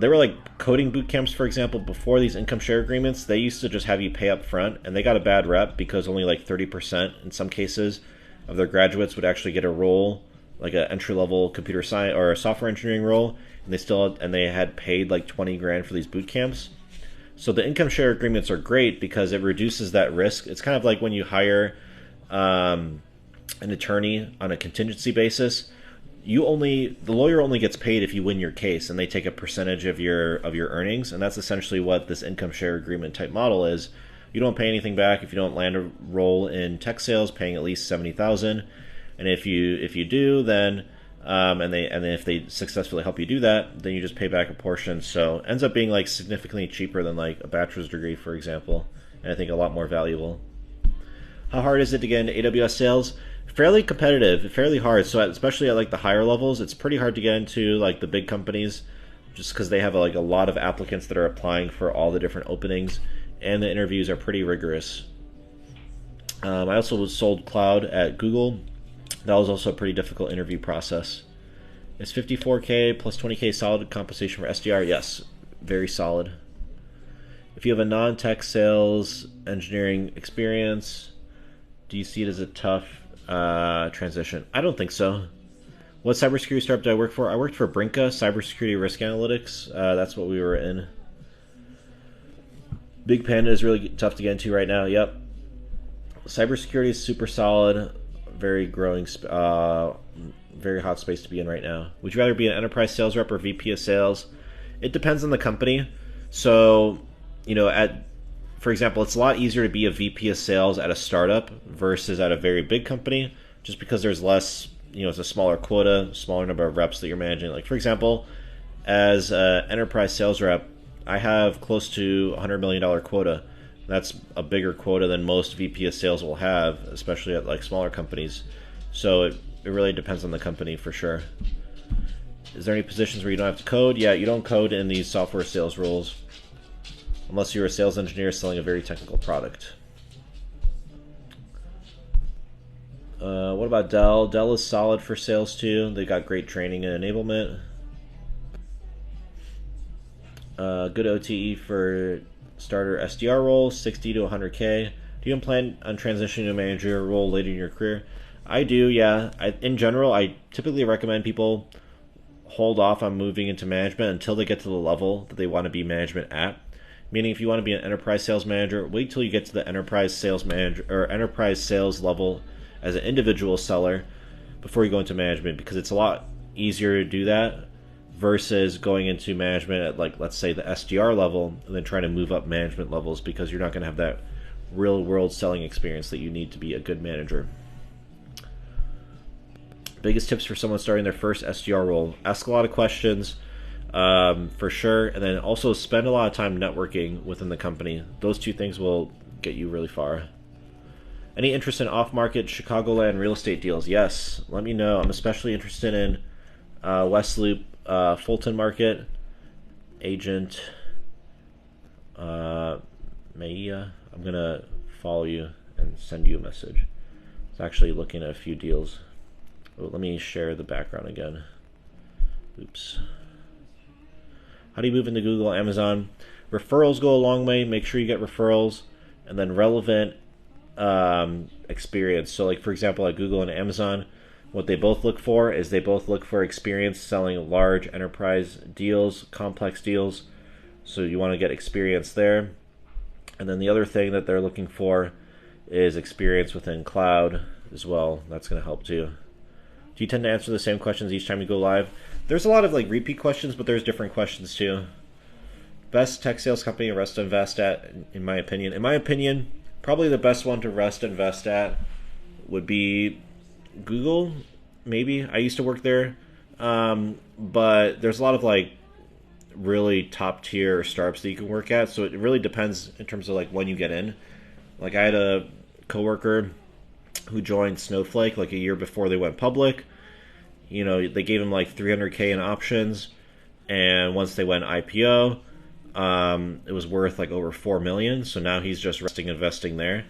Speaker 1: there were like coding boot camps, for example, before these income share agreements. They used to just have you pay up front, and they got a bad rep because only like 30% in some cases of their graduates would actually get a role, like an entry-level computer science or a software engineering role, and they had paid like 20 grand for these boot camps. So the income share agreements are great because it reduces that risk. It's kind of like when you hire an attorney on a contingency basis. The lawyer only gets paid if you win your case, and they take a percentage of your earnings, and that's essentially what this income share agreement type model is. You don't pay anything back if you don't land a role in tech sales, paying at least $70,000, and if you do, then and if they successfully help you do that, then you just pay back a portion. So it ends up being like significantly cheaper than like a bachelor's degree, for example, and I think a lot more valuable. How hard is it to get into AWS sales? Fairly competitive, fairly hard. So especially at like the higher levels, it's pretty hard to get into like the big companies, just because they have like a lot of applicants that are applying for all the different openings, and the interviews are pretty rigorous. I also was sold cloud at Google. That was also a pretty difficult interview process. Is 54K plus 20K solid compensation for SDR? Yes, very solid. If you have a non-tech sales engineering experience, do you see it as a tough transition? I don't think so. What cybersecurity startup did I work for? I worked for Brinka, cybersecurity risk analytics. That's what we were in. Big Panda is really tough to get into right now. Yep. Cybersecurity is super solid. Very growing, very hot space to be in right now. Would you rather be an enterprise sales rep or VP of sales? It depends on the company. So, you know, for example, it's a lot easier to be a VP of sales at a startup versus at a very big company, just because there's less, you know, it's a smaller quota, smaller number of reps that you're managing. Like, for example, as an enterprise sales rep, I have close to $100 million quota. That's a bigger quota than most VP of sales will have, especially at like smaller companies. So it really depends on the company for sure. Is there any positions where you don't have to code? Yeah, you don't code in these software sales roles unless you're a sales engineer selling a very technical product. What about Dell? Dell is solid for sales too. They got great training and enablement. Good OTE for starter SDR role, 60 to 100K. Do you plan on transitioning to a manager role later in your career? I do, yeah. In general, I typically recommend people hold off on moving into management until they get to the level that they want to be management at. Meaning, if you want to be an enterprise sales manager, wait till you get to the enterprise sales manager or enterprise sales level as an individual seller before you go into management, because it's a lot easier to do that versus going into management at, like, let's say the SDR level and then trying to move up management levels, because you're not going to have that real world selling experience that you need to be a good manager. Biggest tips for someone starting their first SDR role: ask a lot of questions, for sure, and then also spend a lot of time networking within the company. Those two things will get you really far. Any interest in off-market Chicagoland real estate deals? Yes, let me know. I'm especially interested in West Loop, Fulton Market, Agent Maya. I'm going to follow you and send you a message. I was actually looking at a few deals. Oh, let me share the background again. Oops. How do you move into Google, Amazon? Referrals go a long way. Make sure you get referrals. And then relevant experience. So like, for example, at Google and Amazon, what they both look for is they both look for experience selling large enterprise deals, complex deals. So you want to get experience there. And then the other thing that they're looking for is experience within cloud as well. That's going to help too. Do you tend to answer the same questions each time you go live? There's a lot of like repeat questions, but there's different questions too. Best tech sales company to rest invest at, in my opinion. In my opinion, probably the best one to rest invest at would be Google. Maybe. I used to work there. But there's a lot of like really top tier startups that you can work at. So it really depends in terms of like when you get in. Like I had a coworker who joined Snowflake like a year before they went public. You know, they gave him like $300K in options, and once they went IPO, it was worth like over $4 million. So now he's just resting investing there.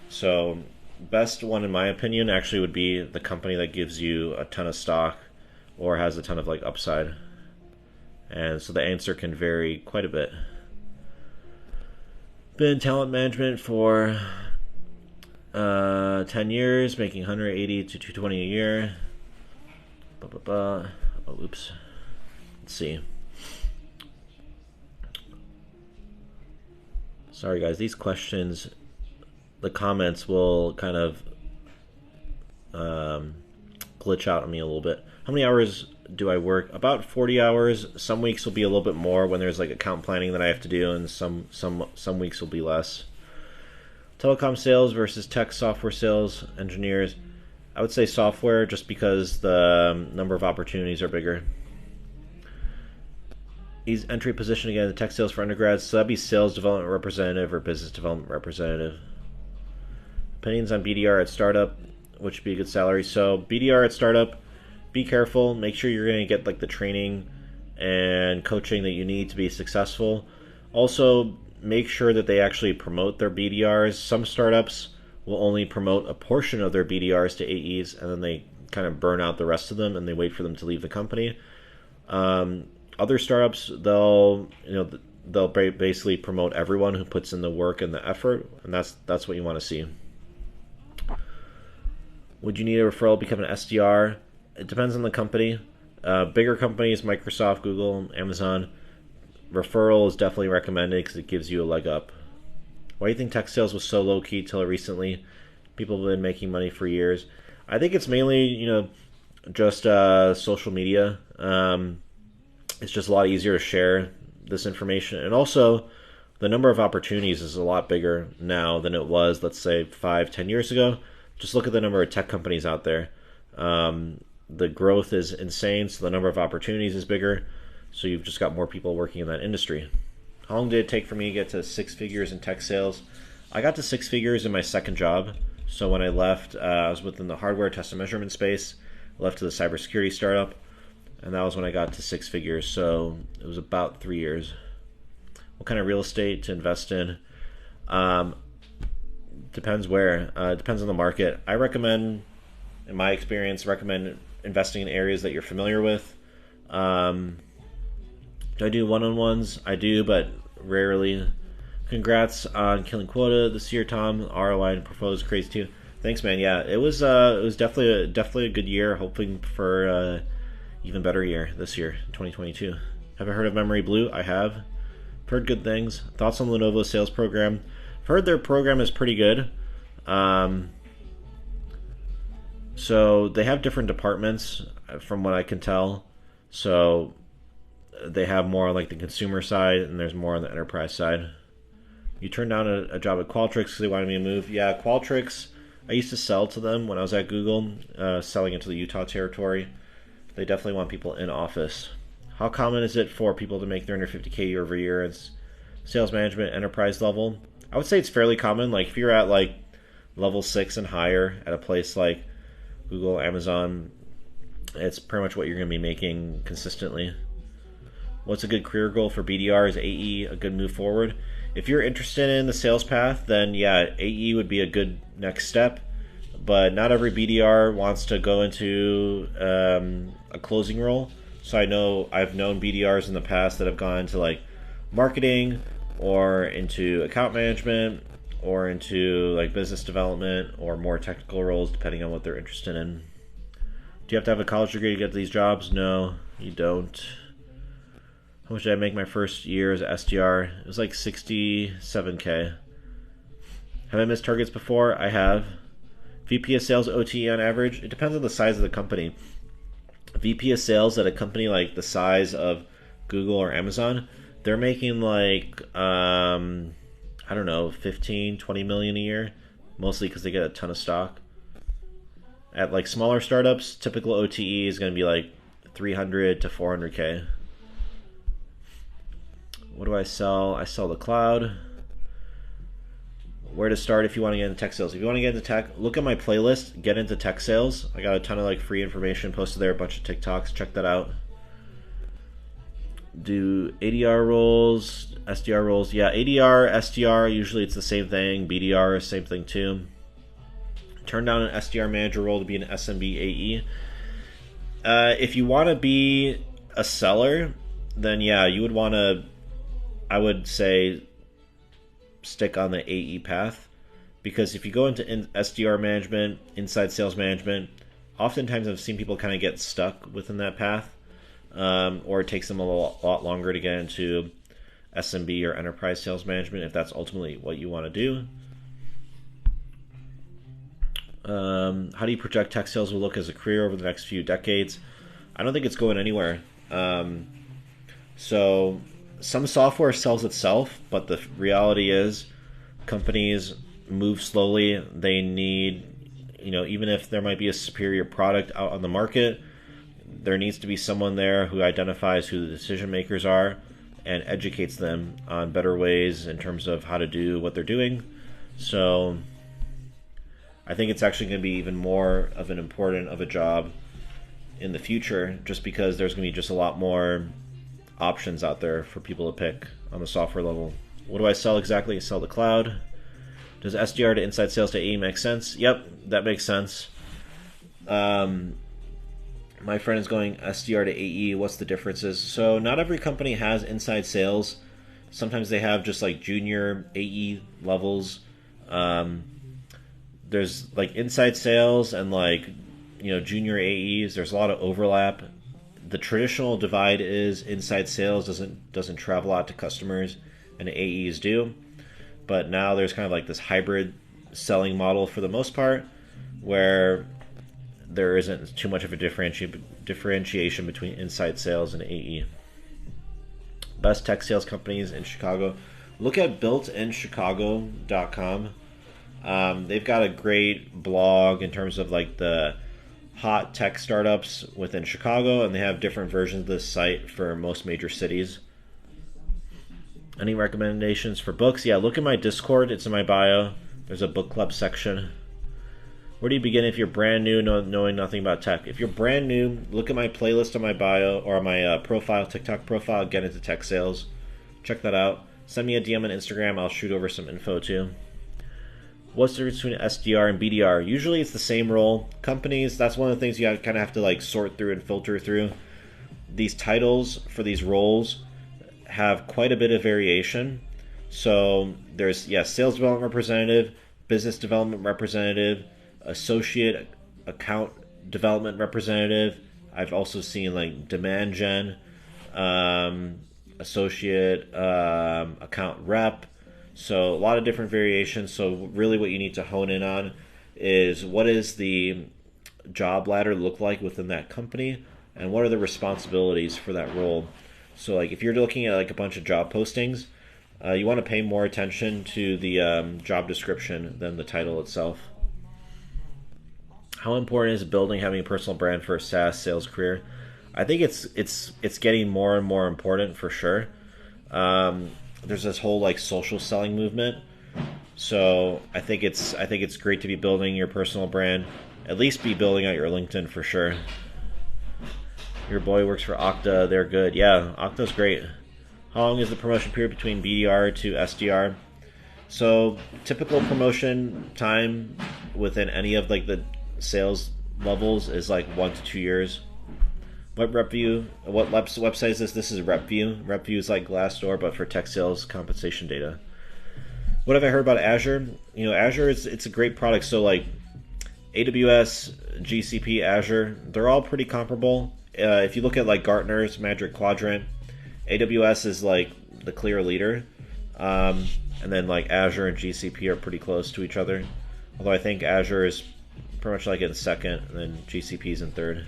Speaker 1: So best one in my opinion actually would be the company that gives you a ton of stock or has a ton of like upside. And so the answer can vary quite a bit. Been in talent management for 10 years, making 180 to 220 a year. Oh, oops. Let's see. Sorry guys, these questions, the comments will kind of glitch out on me a little bit. How many hours do I work? About 40 hours. Some weeks will be a little bit more when there's like account planning that I have to do, and some weeks will be less. Telecom sales versus tech software sales engineers. I would say software just because the number of opportunities are bigger. He's entry position again, the tech sales for undergrads. So that'd be sales development representative or business development representative. Opinions on BDR at startup, which would be a good salary. So BDR at startup, be careful. Make sure you're going to get like the training and coaching that you need to be successful. Also, make sure that they actually promote their BDRs. Some startups will only promote a portion of their BDRs to AEs, and then they kind of burn out the rest of them and they wait for them to leave the company. Other startups, they'll basically promote everyone who puts in the work and the effort, and that's what you want to see. Would you need a referral to become an SDR? It depends on the company. Bigger companies, Microsoft, Google, Amazon, referral is definitely recommended because it gives you a leg up. Why do you think tech sales was so low key till recently? People have been making money for years. I think it's mainly, just social media. It's just a lot easier to share this information. And also, the number of opportunities is a lot bigger now than it was, let's say, 5-10 years ago. Just look at the number of tech companies out there. The growth is insane, so the number of opportunities is bigger. So you've just got more people working in that industry. How long did it take for me to get to 6 figures in tech sales? I got to 6 figures in my second job. So when I left, I was within the hardware test and measurement space. I left to the cybersecurity startup. And that was when I got to 6 figures. So it was about 3 years. What kind of real estate to invest in? Depends where. Depends on the market. I recommend, in my experience, investing in areas that you're familiar with. Do I do one-on-ones? I do, but rarely. Congrats on killing Quota this year, Tom. ROI and portfolio is crazy too. Thanks, man. Yeah, it was definitely a good year. Hoping for even better year this year, 2022. Have I heard of Memory Blue? I have. Heard good things. Thoughts on Lenovo's sales program? I've heard their program is pretty good. So they have different departments, from what I can tell. So they have more on like the consumer side, and there's more on the enterprise side. You turned down a job at Qualtrics because they wanted me to move. Yeah, Qualtrics, I used to sell to them when I was at Google, selling into the Utah territory. They definitely want people in office. How common is it for people to make 350K year over year in sales management enterprise level? I would say it's fairly common. Like if you're at like level 6 and higher at a place like Google, Amazon, it's pretty much what you're going to be making consistently. What's a good career goal for BDR? Is AE a good move forward? If you're interested in the sales path, then yeah, AE would be a good next step. But not every BDR wants to go into a closing role. So I know I've known BDRs in the past that have gone into like marketing or into account management or into like business development or more technical roles depending on what they're interested in. Do you have to have a college degree to get these jobs? No, you don't. How much did I make my first year as SDR? It was like 67K. Have I missed targets before? I have. VP of sales OTE on average? It depends on the size of the company. VP of sales at a company like the size of Google or Amazon, they're making like, I don't know, 15, 20 million a year, mostly because they get a ton of stock. At like smaller startups, typical OTE is going to be like 300 to 400K. What do I sell? I sell the cloud. Where to start if you want to get into tech sales? If you want to get into tech, look at my playlist, Get Into Tech Sales. I got a ton of like free information posted there, a bunch of TikToks. Check that out. Do ADR roles, SDR roles. Yeah, ADR, SDR, usually it's the same thing. BDR, same thing too. Turn down an SDR manager role to be an SMB AE. If you want to be a seller, then yeah, you would want to, I would say, stick on the AE path, because if you go into SDR management, inside sales management, oftentimes I've seen people kind of get stuck within that path, or it takes them a lot longer to get into SMB or enterprise sales management if that's ultimately what you want to do. How do you project tech sales will look as a career over the next few decades? I don't think it's going anywhere. So some software sells itself, but the reality is companies move slowly. They need, even if there might be a superior product out on the market, there needs to be someone there who identifies who the decision makers are and educates them on better ways in terms of how to do what they're doing. So I think it's actually going to be even more of an important of a job in the future, just because there's going to be just a lot more options out there for people to pick on the software level. What do I sell exactly? I sell the cloud. Does SDR to inside sales to AE make sense? Yep, that makes sense. My friend is going SDR to AE. What's the differences? So not every company has inside sales. Sometimes they have just like junior AE levels. There's like inside sales and like junior AEs. There's a lot of overlap. The traditional divide is inside sales doesn't travel out to customers, and AEs do. But now there's kind of like this hybrid selling model for the most part, where there isn't too much of a differentiation between inside sales and AE. Best tech sales companies in Chicago. Look at builtinchicago.com. They've got a great blog in terms of like the hot tech startups within Chicago, and they have different versions of this site for most major cities. Any recommendations for books? Yeah, look at my Discord. It's in my bio. There's a book club section. Where do you begin if you're brand new, knowing nothing about tech? If you're brand new, look at my playlist on my bio or my profile, TikTok profile, Get Into Tech Sales. Check that out. Send me a DM on Instagram. I'll shoot over some info too. What's the difference between SDR and BDR? Usually it's the same role. Companies, that's one of the things you kind of have to like sort through and filter through. These titles for these roles have quite a bit of variation. So there's, sales development representative, business development representative, associate account development representative. I've also seen like demand gen, associate account rep. So a lot of different variations. So really what you need to hone in on is what is the job ladder look like within that company, and what are the responsibilities for that role. So like if you're looking at like a bunch of job postings, you want to pay more attention to the job description than the title itself. How important is having a personal brand for a SaaS sales career? I think it's getting more and more important for sure. There's this whole like social selling movement. So I think it's great to be building your personal brand. At least be building out your LinkedIn for sure. Your boy works for Okta. They're good. Yeah, Okta's great. How long is the promotion period between BDR to SDR? So typical promotion time within any of like the sales levels is like 1 to 2 years. What RepView? What website is this? This is RepView. RepView is like Glassdoor, but for tech sales compensation data. What have I heard about Azure? You know, Azure it's a great product. So like AWS, GCP, Azure, they're all pretty comparable. If you look at like Gartner's Magic Quadrant, AWS is like the clear leader, and then like Azure and GCP are pretty close to each other. Although I think Azure is pretty much like in second, and then GCP is in third.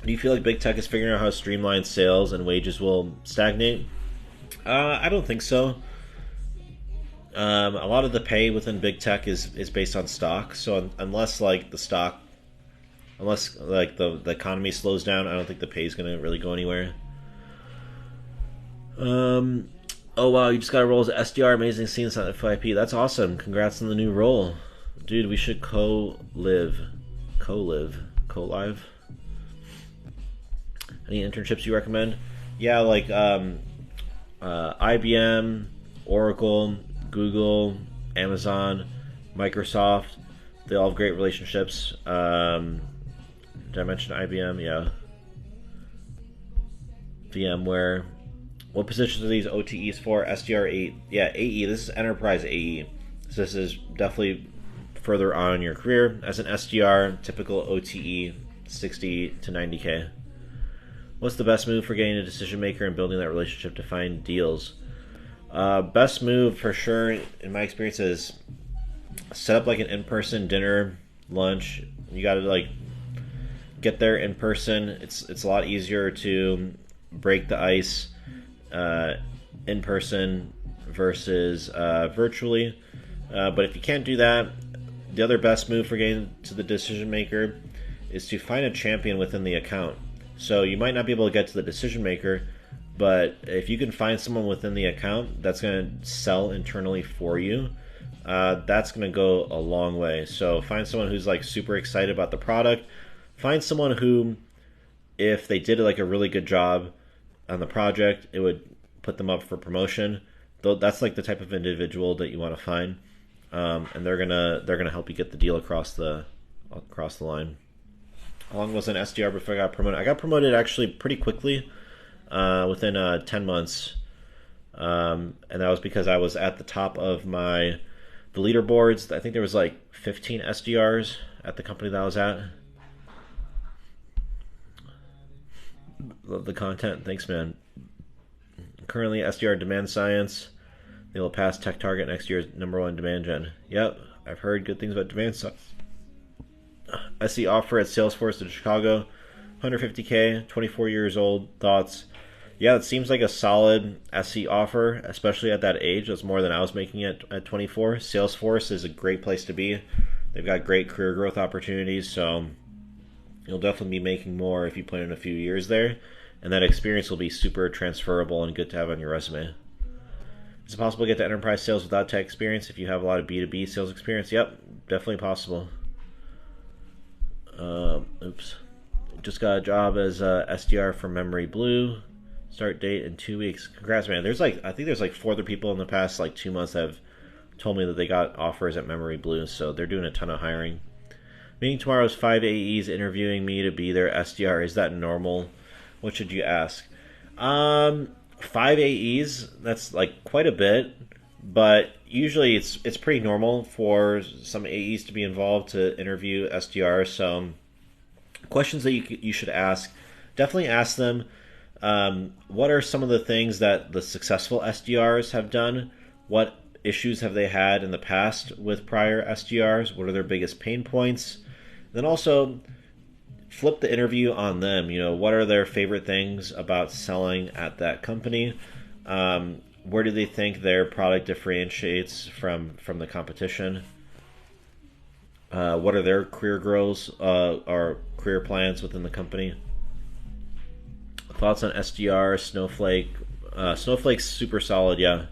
Speaker 1: Do you feel like big tech is figuring out how to streamline sales and wages will stagnate? I don't think so. A lot of the pay within big tech is based on stock. So unless like the economy slows down, I don't think the pay is going to really go anywhere. Oh wow, you just got a role as SDR. Amazing scenes on FYP. That's awesome. Congrats on the new role, dude. We should co-live. Any internships you recommend? Yeah, like IBM, Oracle, Google, Amazon, Microsoft. They all have great relationships. Did I mention IBM? Yeah. VMware. What positions are these OTEs for? SDR 8. Yeah, AE. This is Enterprise AE. So this is definitely further on in your career. As an SDR, typical OTE 60 to 90K. What's the best move for getting a decision maker and building that relationship to find deals? Best move for sure, in my experience, is set up like an in-person dinner, lunch. You got to like get there in person. It's a lot easier to break the ice in person versus virtually. But if you can't do that, the other best move for getting to the decision maker is to find a champion within the account. So you might not be able to get to the decision maker, but if you can find someone within the account that's going to sell internally for you, that's going to go a long way. So find someone who's like super excited about the product. Find someone who, if they did like a really good job on the project, it would put them up for promotion. Though that's like the type of individual that you want to find, and they're gonna help you get the deal across the line. How long was an SDR before I got promoted? I got promoted actually pretty quickly, within 10 months, and that was because I was at the top of the leaderboards. I think there was like 15 SDRs at the company that I was at. Love the content. Thanks, man. Currently SDR demand science. They will pass Tech Target next year's #1 demand gen. Yep, I've heard good things about demand science. I see offer at Salesforce in Chicago, 150K, 24 years old. Thoughts? Yeah, it seems like a solid SE offer, especially at that age. That's more than I was making at 24. Salesforce is a great place to be. They've got great career growth opportunities, so you'll definitely be making more if you put in a few years there, and that experience will be super transferable and good to have on your resume. Is it possible to get to enterprise sales without tech experience if you have a lot of B2B sales experience? Yep, definitely possible. Oops. Just got a job as SDR for Memory Blue. Start date in 2 weeks. Congrats, man. I think there's like 4 other people in the past like 2 months that have told me that they got offers at Memory Blue, so they're doing a ton of hiring. Meeting tomorrow is 5 AEs interviewing me to be their SDR. Is that normal? What should you ask? 5 AEs, that's like quite a bit, but usually it's pretty normal for some AEs to be involved to interview SDRs. So questions that you should ask, definitely ask them, what are some of the things that the successful SDRs have done? What issues have they had in the past with prior SDRs? What are their biggest pain points? Then also flip the interview on them. You know, what are their favorite things about selling at that company? Where do they think their product differentiates from the competition? What are their career goals or career plans within the company? Thoughts on SDR, Snowflake? Snowflake's super solid, yeah.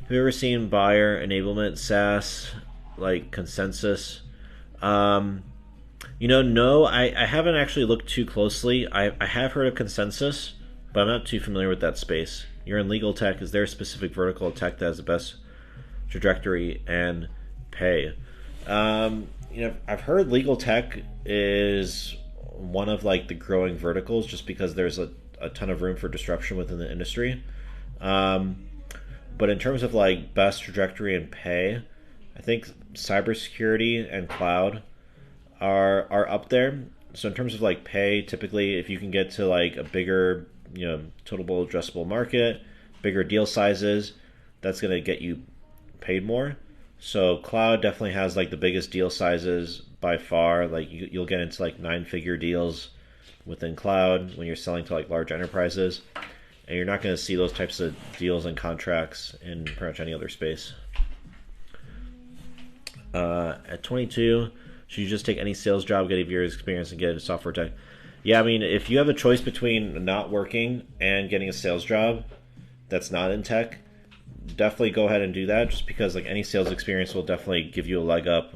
Speaker 1: Have you ever seen buyer enablement SaaS like Consensus? No, I haven't actually looked too closely. I have heard of Consensus but I'm not too familiar with that space. You're in legal tech. Is there a specific vertical of tech that has the best trajectory and pay? I've heard legal tech is one of like the growing verticals just because there's a ton of room for disruption within the industry. But in terms of like best trajectory and pay, I think cybersecurity and cloud are up there. So in terms of like pay, typically if you can get to like a bigger, total addressable market, bigger deal sizes, that's going to get you paid more. So cloud definitely has like the biggest deal sizes by far. Like you'll get into like 9-figure deals within cloud when you're selling to like large enterprises, and you're not going to see those types of deals and contracts in pretty much any other space. At 22, should you just take any sales job, get a year's experience, and get a software tech? Yeah, I mean, if you have a choice between not working and getting a sales job that's not in tech, definitely go ahead and do that, just because like any sales experience will definitely give you a leg up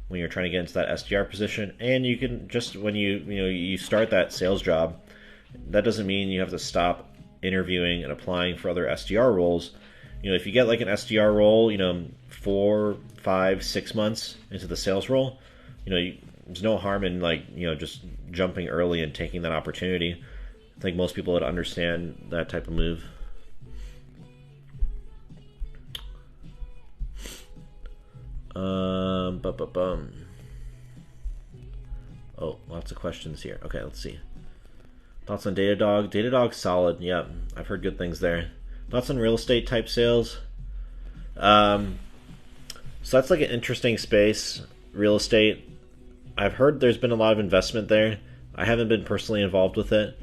Speaker 1: when you're trying to get into that SDR position. And you can just, when you start that sales job, that doesn't mean you have to stop interviewing and applying for other SDR roles. If you get like an SDR role, 4, 5, 6 months into the sales role, there's no harm in like, just jumping early and taking that opportunity. I think most people would understand that type of move. Oh, lots of questions here. Okay, let's see. Thoughts on Datadog? Datadog's solid. Yep, I've heard good things there. Thoughts on real estate type sales? So that's like an interesting space, real estate. I've heard there's been a lot of investment there. I haven't been personally involved with it,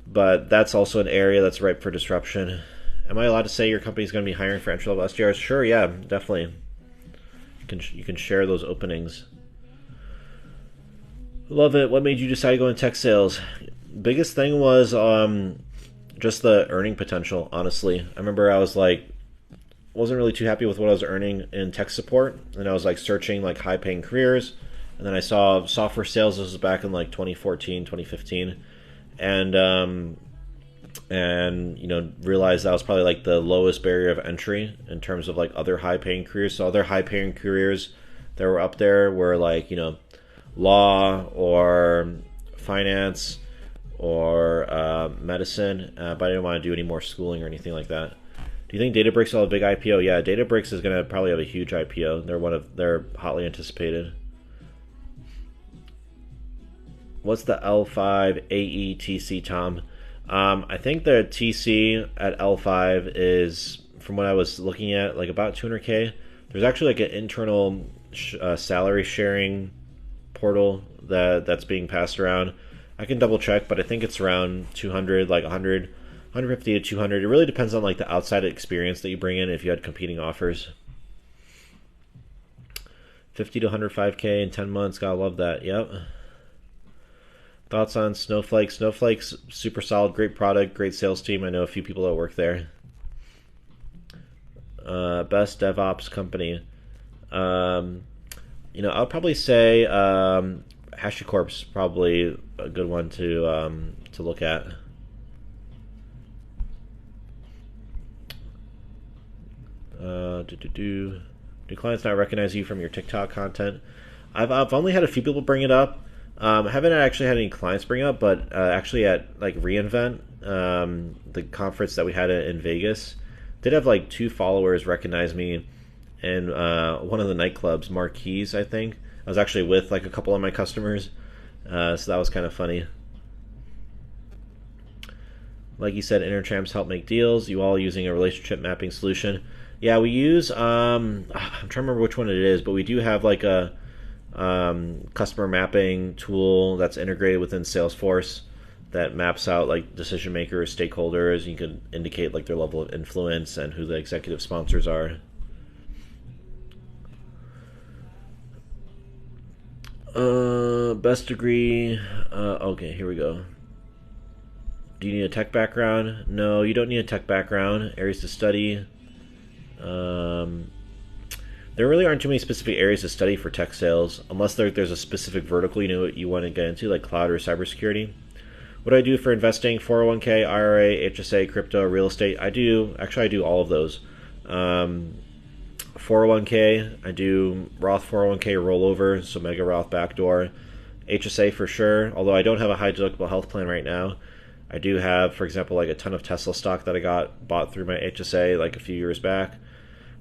Speaker 1: but that's also an area that's ripe for disruption. Am I allowed to say your company's going to be hiring for entry-level SDRs? Sure, yeah, definitely. You can share those openings. Love it. What made you decide to go in tech sales? Biggest thing was just the earning potential, honestly. I remember I was like, wasn't really too happy with what I was earning in tech support, and I was like searching like high paying careers, and then I saw software sales. This was back in like 2014, 2015, and realized that was probably like the lowest barrier of entry in terms of like other high paying careers. So other high paying careers that were up there were like, law or finance or medicine, but I didn't want to do any more schooling or anything like that. Do you think Databricks will have a big IPO? Yeah, Databricks is going to probably have a huge IPO. They're hotly anticipated. What's the L5 AETC, Tom? I think the TC at L5 is, from what I was looking at, like about 200K. There's actually like an internal salary sharing portal that's being passed around. I can double check, but I think it's around 200, like 100, 150 to 200. It really depends on like the outside experience that you bring in if you had competing offers. 50 to 105K in 10 months. Gotta love that. Yep. Thoughts on Snowflake? Snowflake's super solid, great product, great sales team. I know a few people that work there. Best DevOps company. I'll probably say HashiCorp's probably a good one to look at. Do clients not recognize you from your TikTok content? I've only had a few people bring it up. I haven't actually had any clients bring it up, but actually at like reInvent, the conference that we had in Vegas, did have like 2 followers recognize me in one of the nightclubs, Marquise, I think. I was actually with like a couple of my customers, so that was kind of funny. Like you said, Interchamps help make deals. You all using a relationship mapping solution? Yeah, we use. I'm trying to remember which one it is, but we do have like a customer mapping tool that's integrated within Salesforce that maps out like decision makers, stakeholders. You can indicate like their level of influence and who the executive sponsors are. Best degree. Okay, here we go. Do you need a tech background? No, you don't need a tech background. Areas to study. There really aren't too many specific areas to study for tech sales, unless there's a specific vertical you want to get into, like cloud or cybersecurity. What do I do for investing? 401k, IRA, HSA, crypto, real estate. I do all of those. 401k, I do Roth 401k rollover, so mega Roth backdoor. HSA for sure, although I don't have a high deductible health plan right now. I do have, for example, like a ton of Tesla stock that I bought through my HSA like a few years back.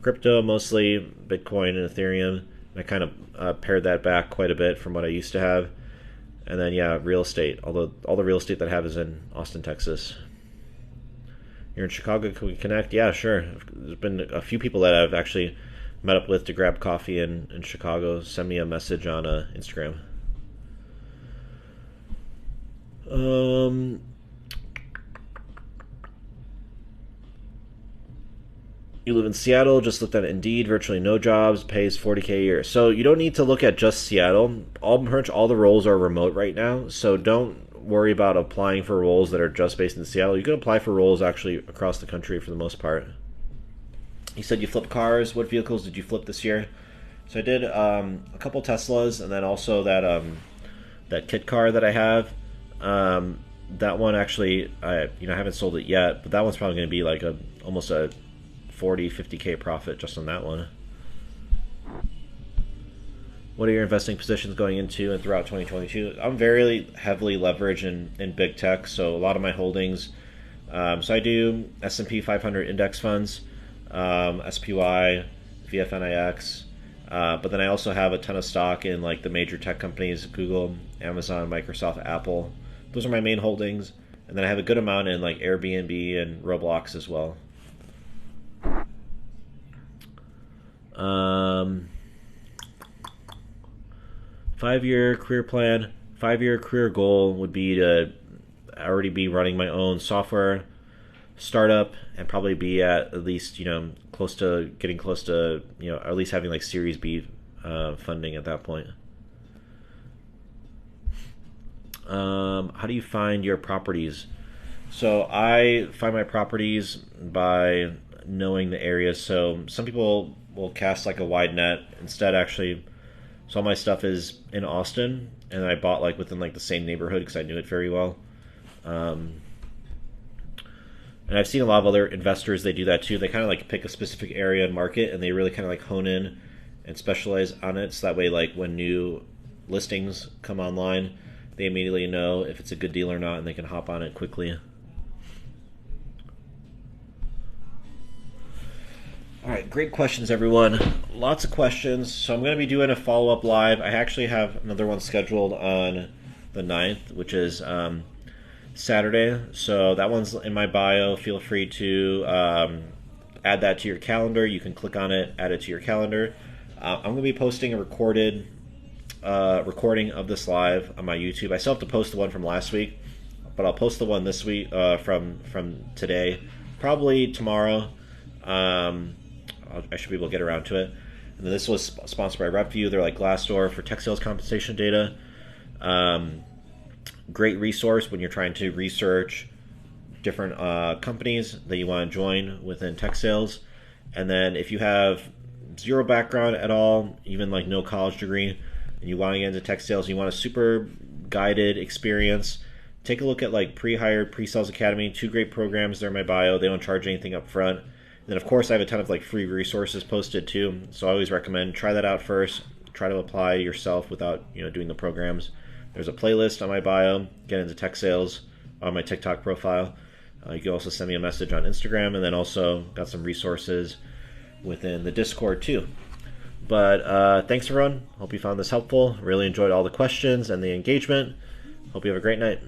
Speaker 1: Crypto, mostly Bitcoin and Ethereum. And I kind of pared that back quite a bit from what I used to have. And then, yeah, real estate. Although all the real estate that I have is in Austin, Texas. You're in Chicago, can we connect? Yeah, sure. There's been a few people that I've actually met up with to grab coffee in Chicago. Send me a message on Instagram. You live in Seattle, just looked at Indeed, virtually no jobs, pays $40K a year. So you don't need to look at just Seattle. Pretty much all the roles are remote right now, so don't worry about applying for roles that are just based in Seattle. You can apply for roles actually across the country for the most part. You said you flipped cars. What vehicles did you flip this year? So I did a couple Teslas, and then also that kit car that I have. That one actually, I haven't sold it yet, but that one's probably going to be like almost a 50K profit just on that one. What are your investing positions going into and throughout 2022? I'm very heavily leveraged in big tech, so a lot of my holdings. So I do S&P 500 index funds, SPY, VFNIX, but then I also have a ton of stock in like the major tech companies: Google, Amazon, Microsoft, Apple. Those are my main holdings, and then I have a good amount in like Airbnb and Roblox as well. 5-year career plan. 5-year career goal would be to already be running my own software startup and probably be at least getting close to at least having like Series B funding at that point. How do you find your properties? So I find my properties by knowing the areas. So some people will cast like a wide net. Instead, actually, so all my stuff is in Austin, and I bought like within like the same neighborhood because I knew it very well. And I've seen a lot of other investors, they do that too. They kind of like pick a specific area and market, and they really kind of like hone in and specialize on it. So that way, like when new listings come online, they immediately know if it's a good deal or not, and they can hop on it quickly. All right, great questions, everyone. Lots of questions. So I'm going to be doing a follow-up live. I actually have another one scheduled on the 9th, which is Saturday. So that one's in my bio. Feel free to add that to your calendar. You can click on it, add it to your calendar. I'm going to be posting a recording of this live on my YouTube. I still have to post the one from last week, but I'll post the one this week from today, probably tomorrow. I should be able to get around to it. And then this was sponsored by RepView. They're like Glassdoor for tech sales compensation data. Great resource when you're trying to research different companies that you want to join within tech sales. And then if you have zero background at all, even like no college degree, and you want to get into tech sales, you want a super guided experience, take a look at like Pre-Hired Pre-Sales Academy. 2 great programs. They're in my bio. They don't charge anything up front. And then of course I have a ton of like free resources posted too. So I always recommend try that out first. Try to apply yourself without doing the programs. There's a playlist on my bio. Get into tech sales on my TikTok profile. You can also send me a message on Instagram, and then also got some resources within the Discord too. But thanks everyone. Hope you found this helpful. Really enjoyed all the questions and the engagement. Hope you have a great night.